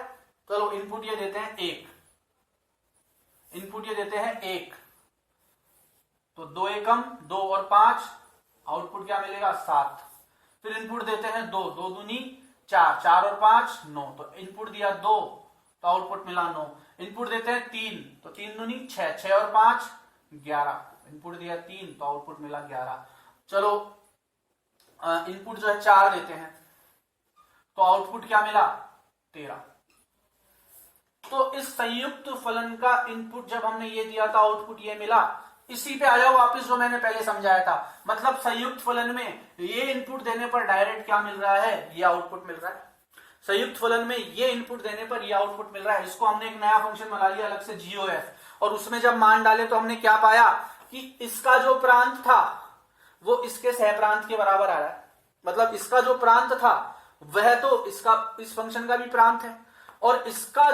चलो इनपुट ये देते हैं 1, इनपुट ये देते हैं 1, तो 2 एकम 2 और 5, आउटपुट क्या मिलेगा? 7। फिर इनपुट देते हैं 2, 2 दूनी 4, 4 और 5 9, तो इनपुट दिया 2 तो आउटपुट मिला 9। इनपुट देते हैं 3, तो 3 दूनी 6, 6 और 5 11, इनपुट दिया 3 तो आउटपुट मिला 11। चलो इनपुट जो है 4 देते हैं तो आउटपुट क्या मिला? 13। तो इस संयुक्त फलन का इनपुट जब हमने ये दिया था, आउटपुट ये मिला। इसी पे आ जाओ वापस जो मैंने पहले समझाया था, मतलब संयुक्त फलन में ये इनपुट देने पर डायरेक्ट क्या मिल रहा है? ये आउटपुट मिल रहा है। संयुक्त फलन में ये इनपुट देने पर ये आउटपुट मिल रहा है। इसको हमने एक नया फंक्शन बना लिया अलग से GOF, और उसमें जब मान डाले तो हमने क्या पाया कि इसका जो प्रांत था वो इसके सहप्रांत के बराबर आ रहा है। मतलब इसका जो प्रांत था वह तो इसका, इस फंक्शन का भी प्रांत है, और इसका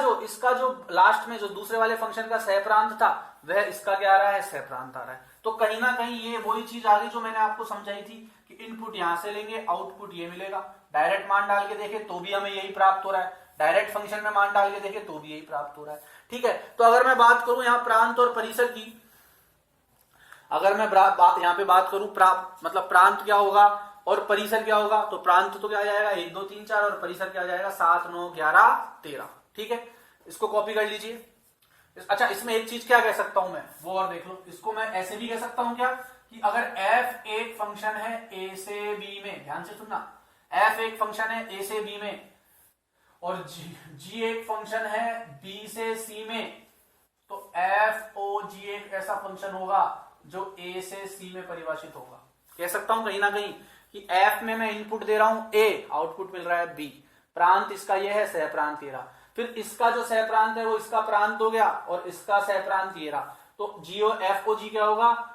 जो लास्ट में जो दूसरे वाले फंक्शन का सहप्रांत था वह इसका क्या आ रहा है? सहप्रांत आ रहा है। तो कहीं ना कहीं ये वही चीज आ गई जो मैंने आपको समझाई थी कि इनपुट यहां से लेंगे, आउटपुट ये मिलेगा। डायरेक्ट मान डाल के देखे तो भी हमें यही प्राप्त हो रहा है, डायरेक्ट फंक्शन में मान डाल के देखे तो भी यही प्राप्त हो रहा है। ठीक है, तो अगर मैं बात करूं यहाँ प्रांत और परिसर की, अगर मैं यहाँ पे बात करूं मतलब प्रांत क्या होगा और परिसर क्या होगा, तो प्रांत तो क्या आ जाएगा? 1 2 3 4, और परिसर क्या आ जाएगा? 7 9 11 13। ठीक है, इसको कॉपी कर लीजिए। अच्छा, इसमें एक चीज क्या कह सकता हूं मैं, वो और देख लो। इसको मैं ऐसे भी कह सकता हूं क्या कि अगर f एक फंक्शन है a से b में, ध्यान से सुनना, f एक फंक्शन है a से b में, और g एक फंक्शन है b से c में, तो एफ ओ जी एक ऐसा फंक्शन होगा जो a से c में परिभाषित होगा। कह सकता हूं कहीं ना कहीं कि f में मैं इनपुट दे रहा हूं a, आउटपुट मिल रहा है b, प्रांत इसका ये है, सह प्रांत ये रहा, फिर इसका जो सह प्रांत है वो इसका प्रांत हो गया और इसका सह प्रांत ये रहा, तो जीओ एफ ओ जी क्या होगा,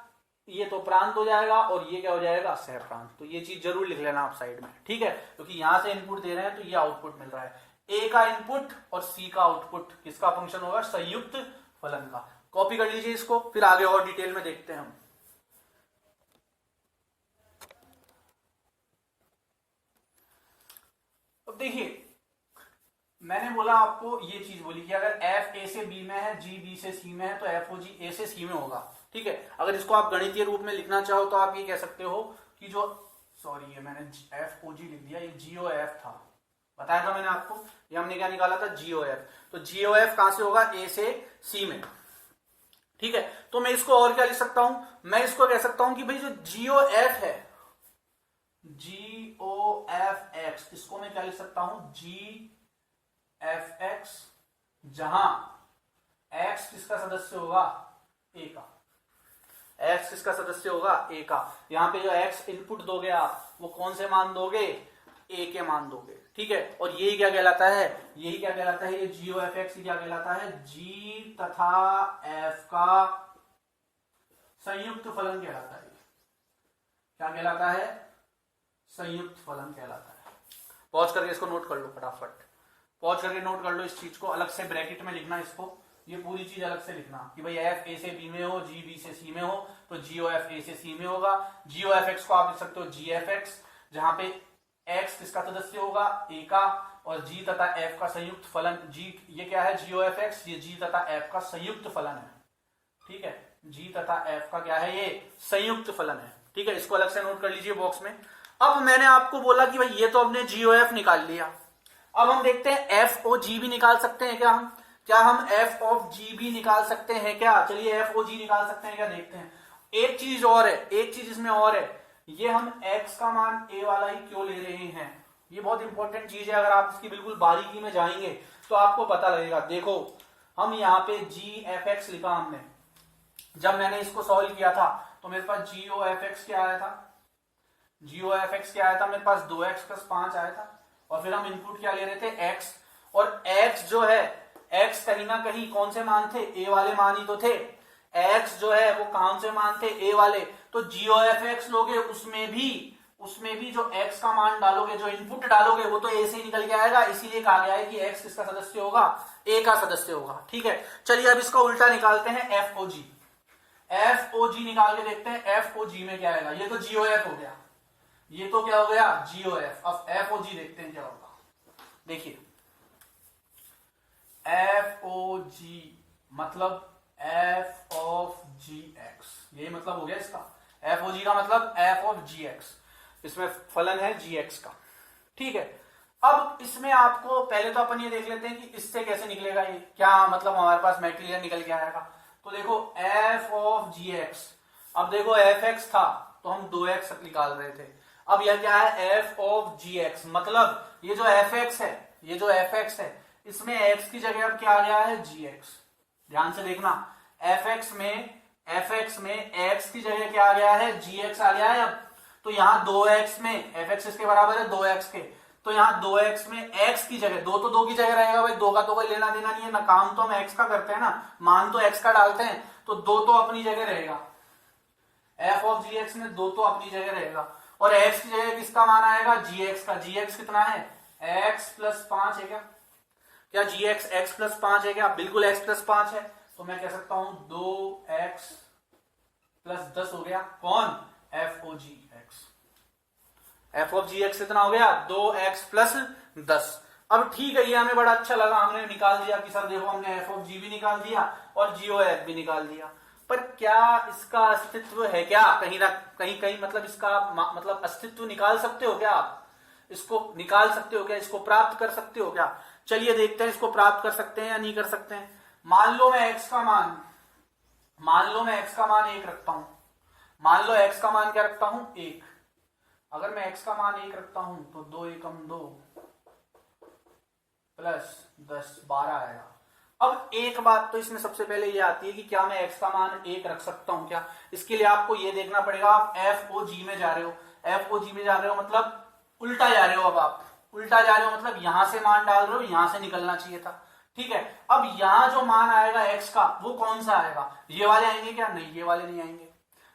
ये तो प्रांत हो जाएगा और ये क्या हो जाएगा, सह प्रांत। तो ये चीज जरूर लिख लेना आप साइड में, ठीक है, क्योंकि तो यहां से इनपुट दे रहे हैं तो ये आउटपुट मिल रहा है, ए का इनपुट और सी का आउटपुट किसका फंक्शन होगा, संयुक्त फलन का। कॉपी कर लीजिए इसको, फिर आगे और डिटेल में देखते हैं हम। अब देखिए मैंने बोला आपको ये चीज बोली कि अगर एफ ए से बी में है, जी बी से सी में है, तो एफ ओ जी ए से सी में होगा, ठीक है। अगर इसको आप गणितीय रूप में लिखना चाहो तो आप ये कह सकते हो कि जो, सॉरी ये मैंने एफ ओ जी लिख दिया, ये जी ओ एफ था, बताया था मैंने आपको, ये हमने क्या निकाला था, जी ओ एफ। तो जी ओ एफ कहां से होगा, ए से सी में, ठीक है। तो मैं इसको और क्या लिख सकता हूं, मैं इसको कह सकता हूं कि भाई जो जी ओ एफ है, जी ओ एफ एक्स, इसको मैं क्या लिख सकता हूं, जी एफ एक्स, जहां एक्स किसका सदस्य होगा, ए का, एक्स किसका सदस्य होगा, ए का। यहां पे जो एक्स इनपुट दोगे आप, वो कौन से मान दोगे, ए के मान दोगे, ठीक है। और यही क्या कहलाता है, यही क्या कहलाता है, ये जी ओ एफ एक्स क्या कहलाता है, जी तथा एफ का संयुक्त फलन कहलाता है। क्या कहलाता है, संयुक्त फलन कहलाता है। पॉज करके इसको नोट कर लो फटाफट, पॉज करके नोट कर लो इस चीज को, अलग से ब्रैकेट में लिखना इसको, ये पूरी चीज अलग से लिखना कि भाई एफ ए से बी में हो, जी बी से सी में हो, तो जी ओ एफ ए से सी में होगा। जी ओ एफ एक्स को आप लिख सकते हो जी एफ एक्स, जहां पे एक्स किसका सदस्य होगा, ए का, और जी तथा एफ का संयुक्त फलन, जी ये क्या है, जी ओ एफ एक्स, ये जी तथा एफ का संयुक्त फलन है, ठीक है। जी तथा एफ का क्या है, ये संयुक्त फलन है, ठीक है। इसको अलग से नोट कर लीजिए बॉक्स में। अब मैंने आपको बोला कि भाई ये तो हमने जी ओ एफ निकाल लिया, अब हम देखते हैं एफ ओ जी भी निकाल सकते हैं क्या हम, क्या हम एफ ऑफ जी भी निकाल सकते हैं क्या, चलिए एफ ओ जी निकाल सकते हैं क्या, देखते हैं। एक चीज और है, एक चीज इसमें और है, ये हम x का मान a वाला ही क्यों ले रहे हैं, ये बहुत इंपॉर्टेंट चीज है। अगर आप इसकी बिल्कुल बारीकी में जाएंगे तो आपको पता लगेगा। देखो हम यहाँ पे जी एफ एक्स लिखा हमने, जब मैंने इसको सॉल्व किया था तो मेरे पास जी ओ एफ एक्स क्या आया था, जी ओ एफ एक्स क्या आया था, मेरे पास 2x + 5 आया था, और फिर हम इनपुट क्या ले रहे थे, x, और x जो है, x कहीं ना कहीं कौन से मान थे, a वाले मान ही तो थे, x जो है वो कौन से मान थे, a वाले, तो GOFX लोगे, उसमें भी जो x का मान डालोगे, जो इनपुट डालोगे वो तो a से निकल के आएगा, इसीलिए कहा गया है कि x किसका सदस्य होगा, a का सदस्य होगा, ठीक है। चलिए अब इसका उल्टा निकालते हैं, FOG, FOG निकाल के देखते हैं, FOG में क्या आएगा, ये तो GOF हो गया, ये तो क्या हो गया, GOF। अब FOG देखते हैं क्या होगा, देखिए FOG मतलब f ऑफ जी एक्स, यही मतलब हो गया इसका, FOG का मतलब f ऑफ जी एक्स, इसमें फलन है जी एक्स का, ठीक है। अब इसमें आपको पहले तो अपन ये देख लेते हैं कि इससे कैसे निकलेगा, ये क्या मतलब हमारे पास मैट्रिक्स निकल के आएगा। तो देखो f ऑफ जी एक्स, अब देखो fx था तो हम 2x निकाल रहे थे, अब यह क्या है, f ऑफ जी एक्स, मतलब ये जो fx है, ये जो fx है, इसमें x की जगह अब क्या आ गया है, gx। ध्यान से देखना, fx में x की जगह क्या आ गया है, gx आ गया है। अब तो यहाँ 2x में fx इसके बराबर है 2x के, तो यहाँ 2x में x की जगह, 2 तो 2 की जगह रहेगा भाई, 2 का तो कोई लेना देना नहीं है ना, काम तो हम x का करते हैं ना, मान तो x का डालते हैं, तो 2 तो अपनी जगह रहेगा, f ऑफ gx में 2 तो अपनी जगह रहेगा, और x की जगह किसका मान आएगा, gx का, gx कितना है, x + 5 है क्या gx x + 5 है क्या, बिल्कुल x + 5 है, तो मैं कह सकता हूं 2x + 10 हो गया, कौन, FOGX, FOGX कितना हो गया, 2x + 10। अब ठीक है, ये हमें बड़ा अच्छा लगा, हमने निकाल दिया कि सर देखो हमने FOG भी निकाल दिया और GOF भी निकाल दिया, पर क्या इसका अस्तित्व है क्या, कहीं ना कहीं मतलब इसका मतलब अस्तित्व निकाल सकते हो क्या आप, इसको निकाल सकते हो क्या, इसको प्राप्त कर सकते हो क्या। चलिए देखते हैं इसको प्राप्त कर सकते हैं या नहीं कर सकते हैं। मान लो मैं x का मान 1 रखता हूं, मान लो x का मान क्या रखता हूं, 1। अगर मैं x का मान 1 रखता हूं तो 2 × 2 प्लस 10 12 आएगा। अब एक बात तो इसमें सबसे पहले ये आती है कि क्या मैं x का मान 1 रख सकता हूं क्या? इसके लिए आपको ये देखना पड़ेगा, आप FOG में जा रहे हो, FOG में जा रहे हो मतलब उल्टा जा रहे हो। अब आप उल्टा जा रहे हो मतलब यहां से मान डाल रहे हो, यहां से निकलना चाहिए था, ठीक है। अब यहां जो मान आएगा x का वो कौन सा आएगा? ये वाले आएंगे क्या? नहीं, ये वाले नहीं आएंगे,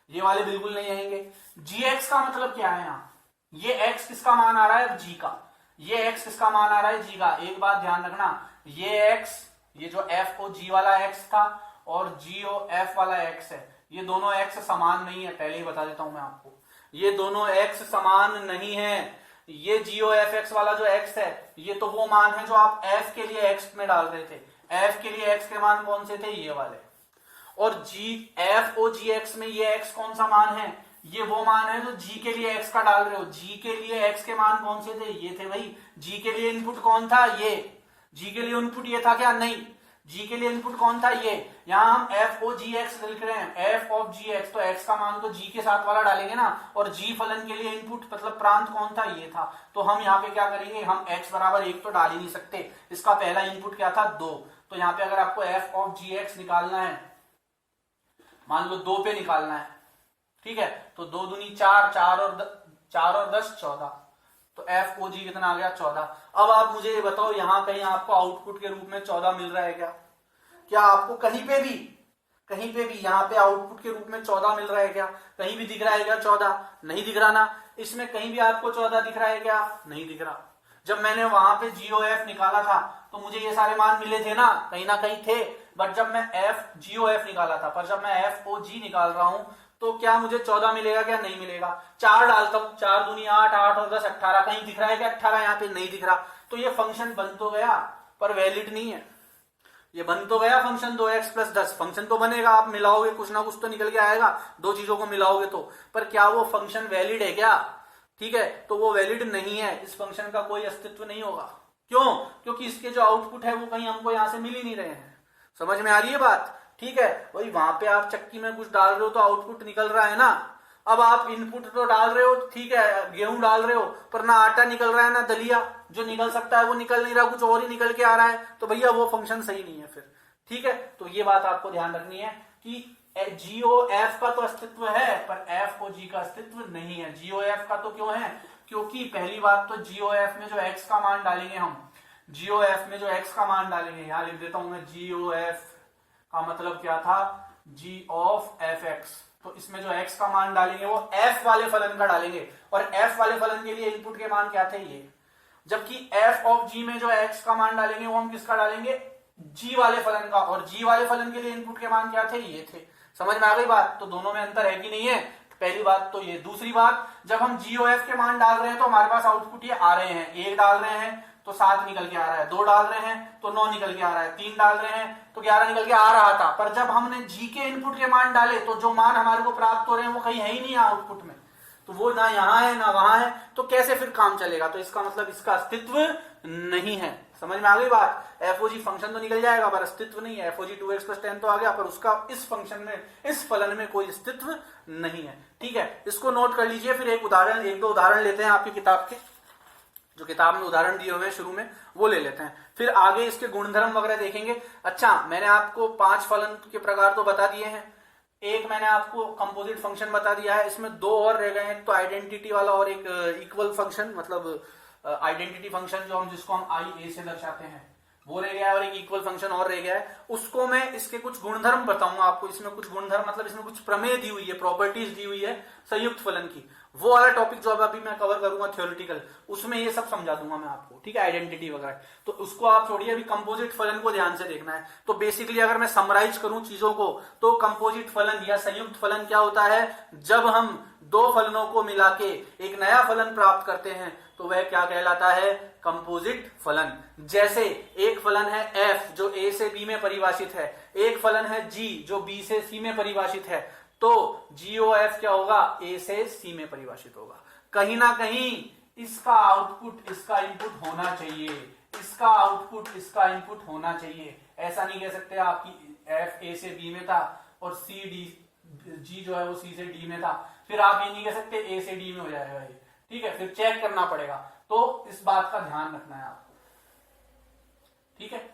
ये वाले बिल्कुल नहीं आएंगे। gx का मतलब क्या है? यहाँ ये x किसका मान आ रहा है? g का। ये x किसका मान आ रहा है? g का। एक बात ध्यान रखना, ये x, ये जो FOG वाला x था और GOF वाला x है, ये दोनों x समान नहीं है, पहले ही बता देता हूं मैं आपको, ये दोनों x समान नहीं है। ये GOFX वाला जो x है, ये तो वो मान है जो आप f के लिए x में डाल रहे थे। f के लिए x के मान कौन से थे? ये वाले। और FOGX में ये x कौन सा मान है? ये वो मान है जो g के लिए x का डाल रहे हो। g के लिए x के मान कौन से थे? ये थे भाई। g के लिए इनपुट कौन था? ये। g के लिए इनपुट ये था क्या? नहीं। g के लिए इनपुट कौन था? ये। यहां हम FOGX लिख रहे हैं, f of gx, तो x का मान तो g के साथ वाला डालेंगे ना, और g फलन के लिए इनपुट मतलब प्रांत कौन था? ये था। तो हम यहाँ पे क्या करेंगे, हम x बराबर 1 तो डाल ही नहीं सकते, इसका पहला इनपुट क्या था? 2। तो यहाँ पे अगर आपको f of gx निकालना है, मान लो 2 पे निकालना है, ठीक है, तो 2 दूनी 4, 4 और 10 14, तो FOG कितना आ गया? 14। अब आप मुझे ये बताओ, यहां कहीं आपको आउटपुट के रूप में 14 मिल रहा है क्या? क्या आपको कहीं पे भी यहाँ पे आउटपुट के रूप में 14 मिल रहा है क्या? कहीं भी दिख रहा है क्या 14? नहीं दिख रहा ना। इसमें कहीं भी आपको 14 दिख रहा है क्या? नहीं दिख रहा। जब मैंने वहां पे GOF निकाला था तो मुझे ये सारे मान मिले थे ना कहीं थे, बट जब मैं GOF निकाला था, पर जब मैं FOG निकाल रहा हूं तो क्या मुझे 14 मिलेगा क्या? नहीं मिलेगा। 4 डालता हूं, 4 दूनी 8, 8 और 10 18, कहीं दिख रहा है क्या 18? यहाँ पे नहीं दिख रहा। तो ये फंक्शन बन तो गया पर वैलिड नहीं है। ये बन तो गया फंक्शन 2x + 10, फंक्शन तो बनेगा, आप मिलाओगे कुछ ना कुछ तो निकल के आएगा, दो चीजों को मिलाओगे तो, पर क्या वो फंक्शन वैलिड है क्या? ठीक है, तो वो वैलिड नहीं है, इस फंक्शन का कोई अस्तित्व नहीं होगा। क्यों? क्योंकि इसके जो आउटपुट है वो कहीं हमको यहां से मिल ही नहीं रहे हैं। समझ में आ रही है बात? ठीक है, वही वहां पे आप चक्की में कुछ डाल रहे हो तो आउटपुट निकल रहा है ना। अब आप इनपुट तो डाल रहे हो, ठीक है, गेहूं डाल रहे हो, पर ना आटा निकल रहा है ना दलिया, जो निकल सकता है वो निकल नहीं रहा, कुछ और ही निकल के आ रहा है, तो भैया वो फंक्शन सही नहीं है फिर। ठीक है, तो ये बात आपको ध्यान रखनी है कि GOF का तो अस्तित्व है पर FOG का अस्तित्व नहीं है। GOF का तो क्यों है? क्योंकि पहली बात तो GOF में जो x का मान डालेंगे हम, GOF में जो x का मान डालेंगे, यहां लिख देता हूं मैं, GOF का मतलब क्या था? G of fx। तो इसमें जो x का मान डालेंगे वो f वाले फलन का डालेंगे, और f वाले फलन के लिए इनपुट के मान क्या थे? ये। जबकि f of g में जो x का मान डालेंगे वो हम किसका डालेंगे? g वाले फलन का, और g वाले फलन के लिए इनपुट के मान क्या थे? ये थे। समझ में आ गई बात? तो दोनों में अंतर है कि नहीं है? पहली बात तो ये। दूसरी बात, जब हम GOF के मान डाल रहे हैं तो हमारे पास आउटपुट ये आ रहे हैं, 1 डाल रहे हैं तो 7 निकल के आ रहा है, 2 डाल रहे हैं तो 9 निकल के आ रहा है, 3 डाल रहे हैं तो 11 निकल के आ रहा था। पर जब हमने g के इनपुट के मान डाले तो जो मान हमारे को प्राप्त हो रहे हैं वो कहीं है ही नहीं आउटपुट में, तो वो ना यहाँ है ना वहां है, तो कैसे फिर काम चलेगा? तो इसका मतलब इसका अस्तित्व नहीं है। समझ में आ गई बात? FOG फंक्शन तो निकल जाएगा पर अस्तित्व नहीं है। FOG 2x + 10 तो आ गया, पर उसका इस फंक्शन में, इस फलन में कोई अस्तित्व नहीं है। ठीक है, इसको नोट कर लीजिए। फिर एक दो उदाहरण लेते हैं आपकी किताब के, जो किताब में उदाहरण दिए हुए हैं शुरू में, वो ले लेते हैं, फिर आगे इसके गुणधर्म वगैरह देखेंगे। अच्छा, मैंने आपको 5 फलन के प्रकार तो बता दिए हैं, एक मैंने आपको कंपोजिट फंक्शन बता दिया है, इसमें 2 और रह गए हैं, तो आइडेंटिटी वाला और एक इक्वल फंक्शन, मतलब आइडेंटिटी फंक्शन जो जिसको हम i a से दर्शाते हैं, वो रह गया है, और एक इक्वल फंक्शन और रह गया है। उसको मैं इसके कुछ गुणधर्म बताऊंगा आपको। इसमें कुछ गुणधर्म मतलब इसमें कुछ प्रमेय दी हुई है, प्रॉपर्टीज दी हुई है संयुक्त फलन की, वो वाला टॉपिक जो अभी मैं कवर करूंगा थ्योरेटिकल, उसमें ये सब समझा दूंगा मैं आपको। ठीक है, आइडेंटिटी वगैरह, तो उसको आप छोड़िए, अभी कंपोजिट फलन को ध्यान से देखना है। तो बेसिकली अगर मैं समराइज करूं चीजों को, तो कंपोजिट फलन या संयुक्त फलन क्या होता है? जब हम 2 फलनों को मिला के एक नया फलन प्राप्त करते हैं तो वह क्या कहलाता है? कंपोजिट फलन। जैसे एक फलन है f जो a से b में परिभाषित है, एक फलन है g जो b से c में परिभाषित है, तो GOF क्या होगा? a से c में परिभाषित होगा। कहीं ना कहीं इसका आउटपुट इसका इनपुट होना चाहिए, इसका आउटपुट इसका इनपुट होना चाहिए। ऐसा नहीं कह सकते आपकी f a से b में था और g जो है वो c से d में था, फिर आप ये नहीं कह सकते a से d में हो जाएगा ये। ठीक है, फिर चेक करना पड़ेगा, तो इस बात का ध्यान रखना है आपको। ठीक है,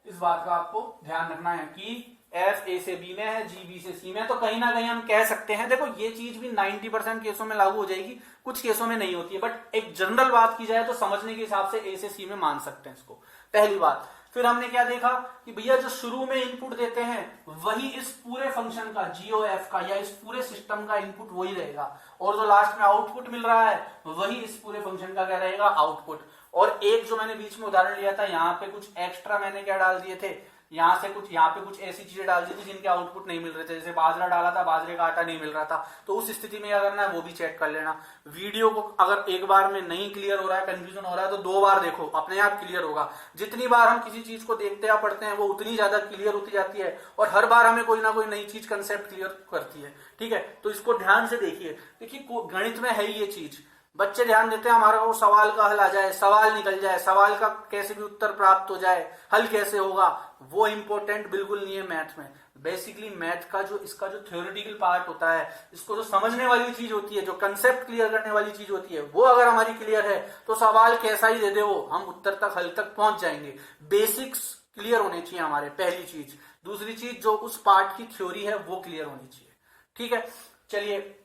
इस बात का आपको ध्यान रखना है कि एफ ए से बी में है, जी बी से सी में, तो कहीं ना कहीं हम कह सकते हैं, देखो ये चीज भी 90% केसों में लागू हो जाएगी, कुछ केसों में नहीं होती है, बट एक जनरल बात की जाए तो समझने के हिसाब से ए से सी में मान सकते हैं इसको, पहली बात। फिर हमने क्या देखा कि भैया जो शुरू में इनपुट देते हैं वही इस पूरे फंक्शन का, जीओएफ का, या इस पूरे सिस्टम का इनपुट वही रहेगा, और जो लास्ट में आउटपुट मिल रहा है वही इस पूरे फंक्शन का क्या रहेगा, आउटपुट। और एक जो मैंने बीच में उदाहरण लिया था, यहाँ पे कुछ एक्स्ट्रा मैंने क्या डाल दिए थे, यहाँ पे कुछ ऐसी चीजें डाल दी थी जिनके आउटपुट नहीं मिल रहे थे, जैसे बाजरा डाला था, बाजरे का आटा नहीं मिल रहा था, तो उस स्थिति में क्या करना है वो भी चेक कर लेना। वीडियो को अगर एक बार में नहीं क्लियर हो रहा है, कंफ्यूजन हो रहा है, तो 2 बार देखो, अपने आप क्लियर होगा। जितनी बार हम किसी चीज को देखते या पढ़ते हैं वो उतनी ज्यादा क्लियर होती जाती है, और हर बार हमें कोई ना कोई नई चीज कंसेप्ट क्लियर करती है। ठीक है, तो इसको ध्यान से देखिए। देखिए गणित में है ये चीज, बच्चे ध्यान देते हैं हमारा वो सवाल का हल आ जाए, सवाल निकल जाए, सवाल का कैसे भी उत्तर प्राप्त हो जाए, हल कैसे होगा वो इंपॉर्टेंट बिल्कुल नहीं है मैथ में। बेसिकली मैथ का जो इसका जो थ्योरेटिकल पार्ट होता है, इसको जो समझने वाली चीज होती है, जो कंसेप्ट क्लियर करने वाली चीज होती है, वो अगर हमारी क्लियर है तो सवाल कैसा ही दे दे वो, हम उत्तर तक, हल तक पहुंच जाएंगे। बेसिक्स क्लियर होने चाहिए हमारे, पहली चीज। दूसरी चीज, जो उस पार्ट की थ्योरी है वो क्लियर होनी चाहिए। ठीक है, चलिए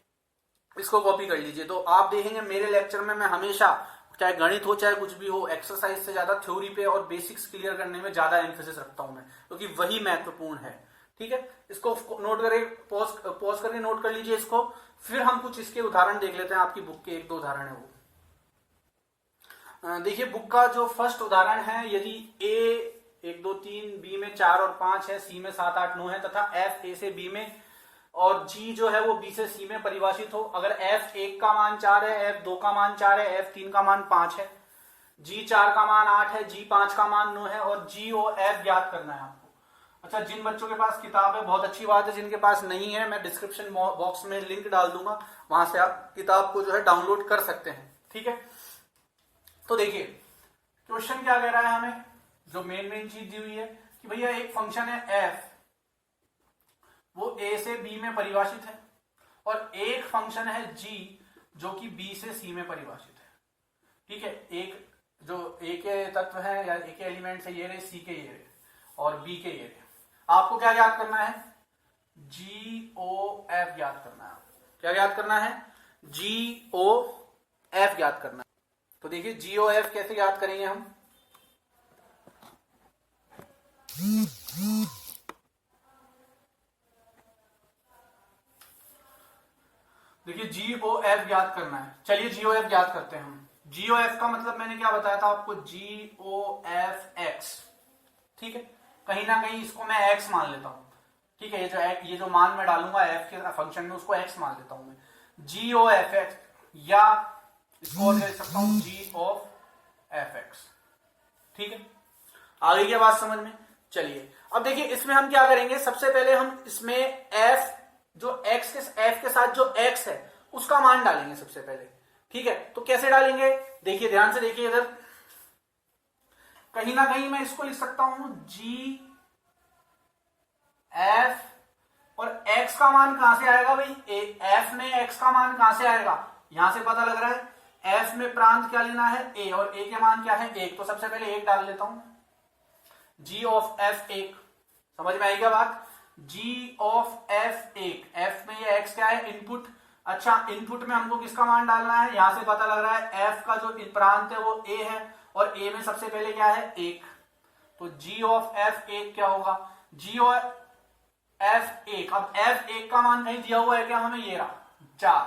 इसको कॉपी कर लीजिए। तो आप देखेंगे मेरे लेक्चर में मैं हमेशा, चाहे गणित हो चाहे कुछ भी हो, एक्सरसाइज से ज्यादा थ्योरी पे और बेसिक्स क्लियर करने में ज्यादा एम्फेसिस रखता हूं मैं, क्योंकि वही महत्वपूर्ण है। ठीक है, इसको नोट करें, पॉज करके नोट कर लीजिए इसको। फिर हम कुछ इसके उदाहरण देख लेते हैं, आपकी बुक के 1-2 उदाहरण है वो। देखिए बुक का जो फर्स्ट उदाहरण है, यदि ए 1 2 3, बी में 4 और 5 है, सी में 7 8 9 है, तथा एफ ए से बी में और जी जो है वो बी से सी में परिभाषित हो। अगर एफ 1 का मान 4 है, एफ 2 का मान 4 है, एफ 3 का मान 5 है, जी 4 का मान 8 है, जी 5 का मान 9 है, और जी ओ एफ ज्ञात करना है आपको। अच्छा, जिन बच्चों के पास किताब है बहुत अच्छी बात है, जिनके पास नहीं है मैं डिस्क्रिप्शन बॉक्स में लिंक डाल दूंगा, वहां से आप किताब को जो है डाउनलोड कर सकते हैं। ठीक है, तो देखिए क्वेश्चन क्या कह रहा है हमें, जो मेन चीज दी हुई है कि भैया एक फंक्शन है एफ, वो ए से बी में परिभाषित है, और एक फंक्शन है जी जो कि बी से सी में परिभाषित है। ठीक है, एक जो ए के तत्व है या ए के एलिमेंट है ये रहे, सी के ये रहे, और बी के ये रहे। आपको क्या ज्ञात करना है, जी ओ एफ ज्ञात करना है। आपको क्या ज्ञात करना है, जी ओ एफ ज्ञात करना है। तो देखिए जी ओ एफ कैसे ज्ञात करेंगे हम, देखिए जीओ एफ ज्ञात करना है। चलिए जीओ एफ ज्ञात करते हैं हम। जीओ एफ का मतलब मैंने क्या बताया था आपको, जीओ एफ एक्स। ठीक है, कहीं ना कहीं इसको मैं एक्स मान लेता हूं। ठीक है, ये जो मान मैं डालूंगा एफ के फंक्शन में, उसको एक्स मान लेता हूं मैं, जीओ एफ एक्स, या इसको और कह सकता हूं जी ऑफ एफ एक्स। ठीक है, आगे की बात समझ में। चलिए अब देखिए इसमें हम क्या करेंगे, सबसे पहले हम इसमें एफ जो एक्स के एफ के साथ जो एक्स है उसका मान डालेंगे सबसे पहले। ठीक है, तो कैसे डालेंगे, देखिए ध्यान से देखिए इधर, कहीं ना कहीं मैं इसको लिख सकता हूं जी एफ, और एक्स का मान कहां से आएगा भाई, एफ में एक्स का मान कहां से आएगा, यहां से पता लग रहा है एफ में प्रांत क्या लेना है, ए, और ए के मान क्या है 1, तो सबसे पहले 1 डाल लेता हूं, जी ऑफ एफ 1। समझ में आई क्या बात, जी ऑफ एफ 1, एफ में ये एक्स क्या है, इनपुट। अच्छा, इनपुट में हमको किसका मान डालना है, यहां से पता लग रहा है एफ का जो प्रांत है वो ए है, और ए में सबसे पहले क्या है 1, तो जी ऑफ एफ 1 क्या होगा, जी ऑफ एफ 1। अब एफ 1 का मान कहीं दिया हुआ है क्या हमें, ये रहा 4,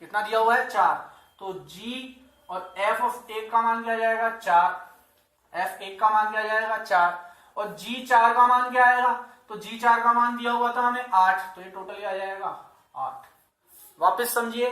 कितना दिया हुआ है 4, तो जी और एफ ऑफ 1 का मान क्या जाएगा 4, एफ 1 का मान क्या जाएगा 4, और जी 4 का मान क्या आएगा, तो जी 4 का मान दिया हुआ था हमें 8, तो ये टोटल क्या जाएगा 8। वापस समझिए,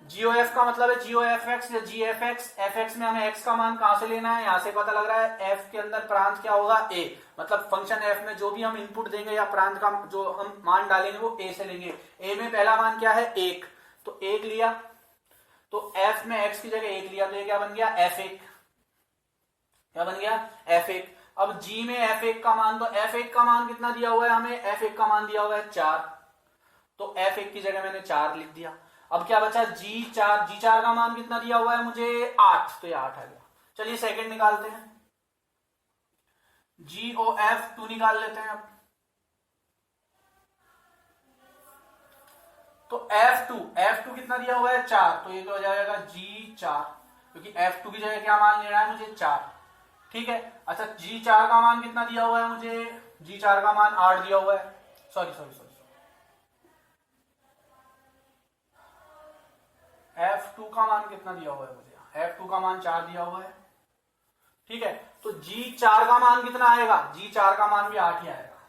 जीओ एफ का मतलब है जीओ एफ एक्स या जी एफ एक्स। एफ एक्स में हमें एक्स का मान कहां से लेना है, यहां से पता लग रहा है एफ के अंदर प्रांत क्या होगा ए, मतलब फंक्शन एफ में जो भी हम इनपुट देंगे या प्रांत का जो हम मान डालेंगे वो ए से लेंगे। ए में पहला मान क्या है 1, तो 1 लिया, तो एफ में एक्स की जगह 1 लिया, तो ये क्या बन गया F1, क्या बन गया F1। अब G में F1 का मान, तो F1 का मान कितना दिया हुआ है हमें, F1 का मान दिया हुआ है 4, तो F1 की जगह मैंने 4 लिख दिया। अब क्या बचा G4 का मान कितना दिया हुआ है मुझे 8, तो ये 8 आ गया। चलिए सेकंड निकालते हैं। GOF2 निकाल लेते हैं अब। तो F2 कितना दिया हुआ है 4, तो ये तो हो जाएगा G4, क्योंकि F2 की जगह क्या मान लेना है मुझे 4। ठीक है। अच्छा G4 का मान कितना दिया हुआ है मुझे, G4 का मान 8 दिया हुआ है, सॉरी F2 का मान कितना दिया हुआ है मुझे, F2 का मान 4 दिया हुआ है। ठीक है, तो G4 का मान कितना आएगा, G4 का मान भी 8 ही आएगा।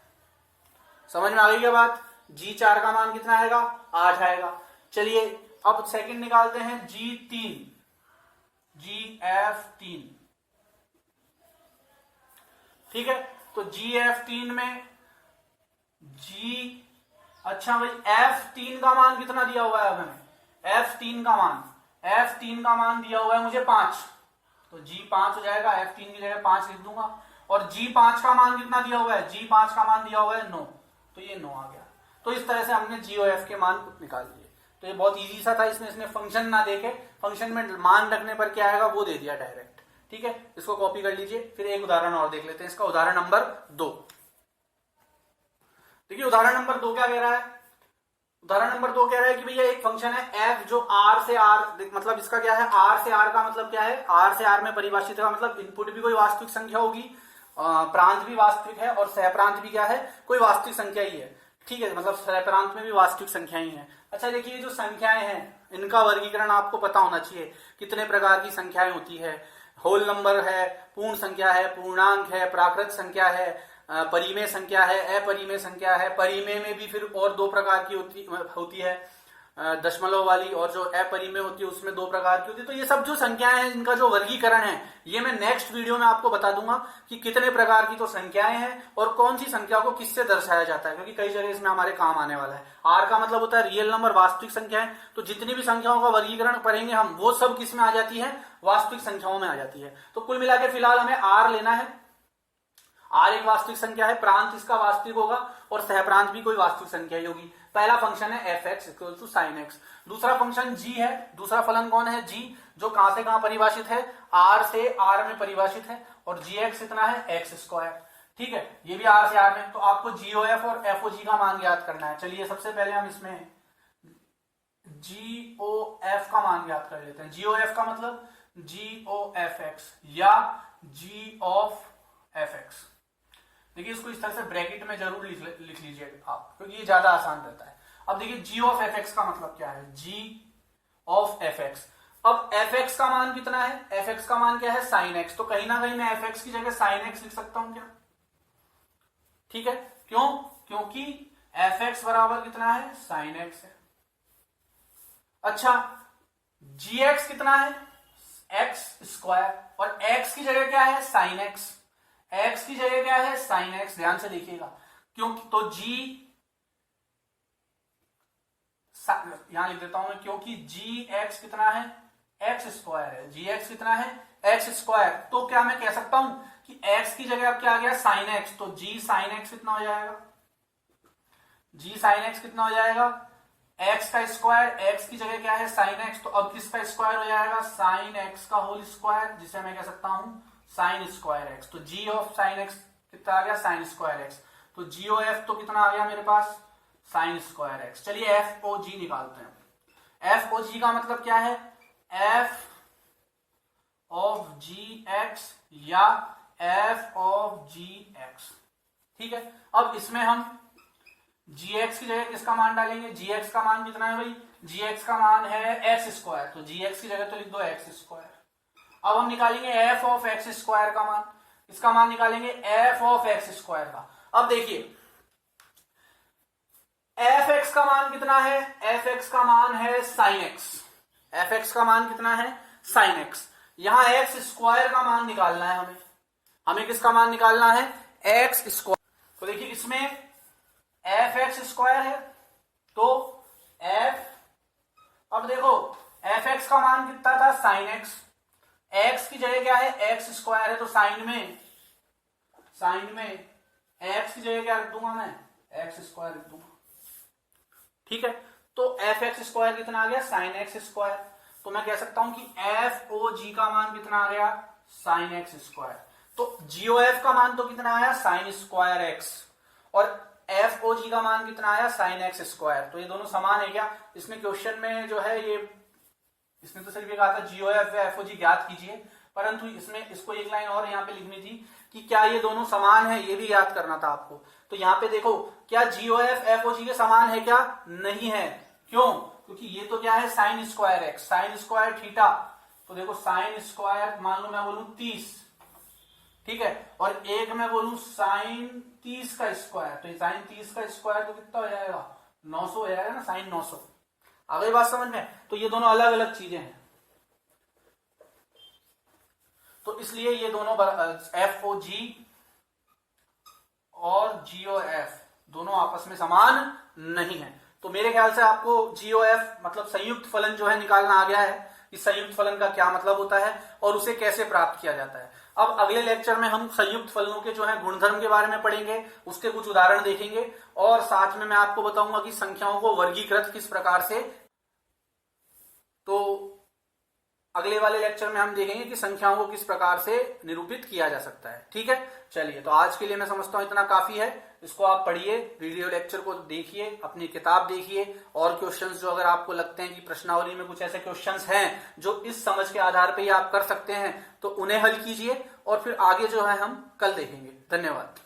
समझ में आ गई क्या बात, G4 का मान कितना आएगा 8 आएगा। चलिए अब सेकंड निकालते हैं G3, GF3। ठीक है, तो GF3 में अच्छा भाई F3 का मान कितना दिया हुआ है, अब हमें F3 का मान दिया हुआ है मुझे 5, तो G5 हो जाएगा, F3 की जगह 5 लिख दूंगा। और G5 का मान कितना दिया हुआ है, G5 का मान दिया हुआ है 9, तो ये 9 आ गया। तो इस तरह से हमने GOF के मान निकाल लिए। तो ये बहुत इजी सा था, इसने फंक्शन ना देके फंक्शन में मान रखने पर क्या आएगा वो दे दिया डायरेक्ट। ठीक है, इसको कॉपी कर लीजिए। फिर एक उदाहरण और देख लेते हैं, इसका उदाहरण नंबर 2। देखिए उदाहरण नंबर 2 क्या कह रहा है, उदाहरण नंबर 2 कह रहा है कि भैया एक फंक्शन है f जो r से r, मतलब इसका क्या है, r से r का मतलब क्या है, r से r में परिभाषित है, मतलब इनपुट भी कोई वास्तविक संख्या होगी, प्रांत भी वास्तविक है, और सहप्रांत भी क्या है, कोई वास्तविक संख्या ही है। ठीक है, मतलब सहप्रांत में भी वास्तविक संख्याएं हैं। अच्छा देखिए जो संख्याएं हैं इनका वर्गीकरण आपको पता होना चाहिए, कितने प्रकार की संख्याएं होती है। होल नंबर है, पूर्ण संख्या है, पूर्णांक है, प्राकृत संख्या है, परिमेय संख्या है, अपरिमेय संख्या है। परिमेय में भी फिर और 2 प्रकार की होती है, दशमलव वाली, और जो अपरिमेय होती है उसमें 2 प्रकार की होती है। तो ये सब जो संख्याएं हैं इनका जो वर्गीकरण है ये मैं नेक्स्ट वीडियो में आपको बता दूंगा कि कितने प्रकार की तो संख्याएं हैं और कौन सी संख्या को किससे दर्शाया जाता है, क्योंकि कई जगह इसमें हमारे काम आने वाला है। आर का मतलब होता है रियल नंबर, वास्तविक संख्याएं। तो जितनी भी संख्याओं का वर्गीकरण पढ़ेंगे हम, वो सब किस में आ जाती है, वास्तविक संख्याओं में आ जाती है। तो कुल मिलाकर फिलहाल हमें आर लेना है। आर एक वास्तविक संख्या है, प्रांत इसका वास्तविक होगा, और सहप्रांत भी कोई वास्तविक संख्या ही होगी। पहला फंक्शन है fx equal to sine x. दूसरा फंक्शन g है, दूसरा फलन कौन है g, जो कहां से कहां परिभाषित है, r से r में परिभाषित है, और gx कितना है x स्क्वायर। ठीक है, ये भी r से r में। तो आपको GOF और FOG का मान ज्ञात करना है। चलिए सबसे पहले हम इसमें GOF का मान ज्ञात कर लेते हैं। GOF का मतलब GOFX या G of fx। देखिए इसको इस तरह से ब्रैकेट में जरूर लिख लीजिए आप, क्योंकि ये ज्यादा आसान रहता है। अब देखिए g ऑफ fx का मतलब क्या है, g ऑफ fx। अब fx का मान कितना है, fx का मान क्या है sin x, तो कहीं ना कहीं मैं fx की जगह sin x लिख सकता हूं क्या। ठीक है, क्यों, क्योंकि fx बराबर कितना है, sin x है। अच्छा gx कितना है, x स्क्वायर, और x की जगह क्या है, sin x। x की जगह क्या है, sin x। ध्यान से देखिएगा, क्योंकि तो g यहां लिख देता हूं मैं, क्योंकि gx कितना है, x स्क्वायर है। gx कितना है, x स्क्वायर। तो क्या मैं कह सकता हूं कि x की जगह अब क्या आ गया, sin x। तो g sin x कितना हो जाएगा, g sin x कितना हो जाएगा, x का स्क्वायर, x की जगह क्या है, sin x। तो अब किसका स्क्वायर हो जाएगा, sin x का होल स्क्वायर, जिसे मैं कह सकता हूं साइन स्क्वायर एक्स। तो g ऑफ साइन एक्स कितना आ गया, साइन स्क्वायर एक्स। तो GOF तो कितना आ गया मेरे पास, साइन स्क्वायर एक्स। चलिए FOG निकालते हैं। FOG का मतलब क्या है, f ऑफ gx या f ऑफ gx। ठीक है, अब इसमें हम gx की जगह किसका मान डालेंगे, gx का मान कितना है भाई, gx का मान है x स्क्वायर। तो gx की जगह तो लिख दो x स्क्वायर। अब हम निकालेंगे f ऑफ x स्क्वायर का मान, इसका मान निकालेंगे f ऑफ x स्क्वायर का। अब देखिए fx का मान कितना है, fx का मान है sin x। fx का मान कितना है, sin x। यहां x स्क्वायर का मान निकालना है हमें किसका मान निकालना है, x स्क्वायर। तो देखिए इसमें fx स्क्वायर है, तो अब देखो fx का मान कितना था, sin x। x की जगह क्या है, x स्क्वायर है, तो साइन में x की जगह क्या रख दूंगा मैं, x स्क्वायर रख दूंगा। ठीक है, तो fx स्क्वायर कितना आ गया, साइन x स्क्वायर। तो मैं कह सकता हूं कि FOG का मान कितना आ गया, साइन x स्क्वायर। तो जीओएफ का मान तो कितना आया साइन स्क्वायर एक्स, और एफ ओ जी का मान कितना आया साइन एक्स स्क्वायर। तो ये दोनों समान है क्या? इसमें क्वेश्चन में जो है ये, इसने तो सिर्फ ये कहा था जीओएफ व एफ ओ जी ज्ञात कीजिए, परंतु इसमें इसको एक लाइन और यहाँ पे लिखनी थी कि क्या ये दोनों समान है, ये भी याद करना था आपको। तो यहाँ पे देखो, क्या जीओएफ एफ ओ जी के समान है क्या? नहीं है। क्यों? क्योंकि ये तो क्या है sine square x, sine square theta. तो देखो साइन स्क्वायर मान लो मैं बोलूं 30, ठीक है, और एक मैं बोलूं साइन 30 का स्क्वायर, तो साइन 30 का स्क्वायर तो कितना हो जाएगा 900 हो जाएगा ना, साइन 900। आ गई बात समझ में? तो ये दोनों अलग अलग चीजें हैं, तो इसलिए ये दोनों एफ ओ जी और जीओ एफ दोनों आपस में समान नहीं है। तो मेरे ख्याल से आपको जीओ एफ मतलब संयुक्त फलन जो है निकालना आ गया है कि संयुक्त फलन का क्या मतलब होता है और उसे कैसे प्राप्त किया जाता है। अब अगले लेक्चर में हम संयुक्त फलनों के जो है गुणधर्म के बारे में पढ़ेंगे, उसके कुछ उदाहरण देखेंगे, और साथ में मैं आपको बताऊंगा कि संख्याओं को वर्गीकृत किस प्रकार से। तो अगले वाले लेक्चर में हम देखेंगे कि संख्याओं को किस प्रकार से निरूपित किया जा सकता है। ठीक है, चलिए, तो आज के लिए मैं समझता हूं इतना काफी है। इसको आप पढ़िए, वीडियो लेक्चर को देखिए, अपनी किताब देखिए, और क्वेश्चंस जो अगर आपको लगते हैं कि प्रश्नावली में कुछ ऐसे क्वेश्चंस हैं जो इस समझ के आधार पर ही आप कर सकते हैं, तो उन्हें हल कीजिए, और फिर आगे जो है हम कल देखेंगे। धन्यवाद।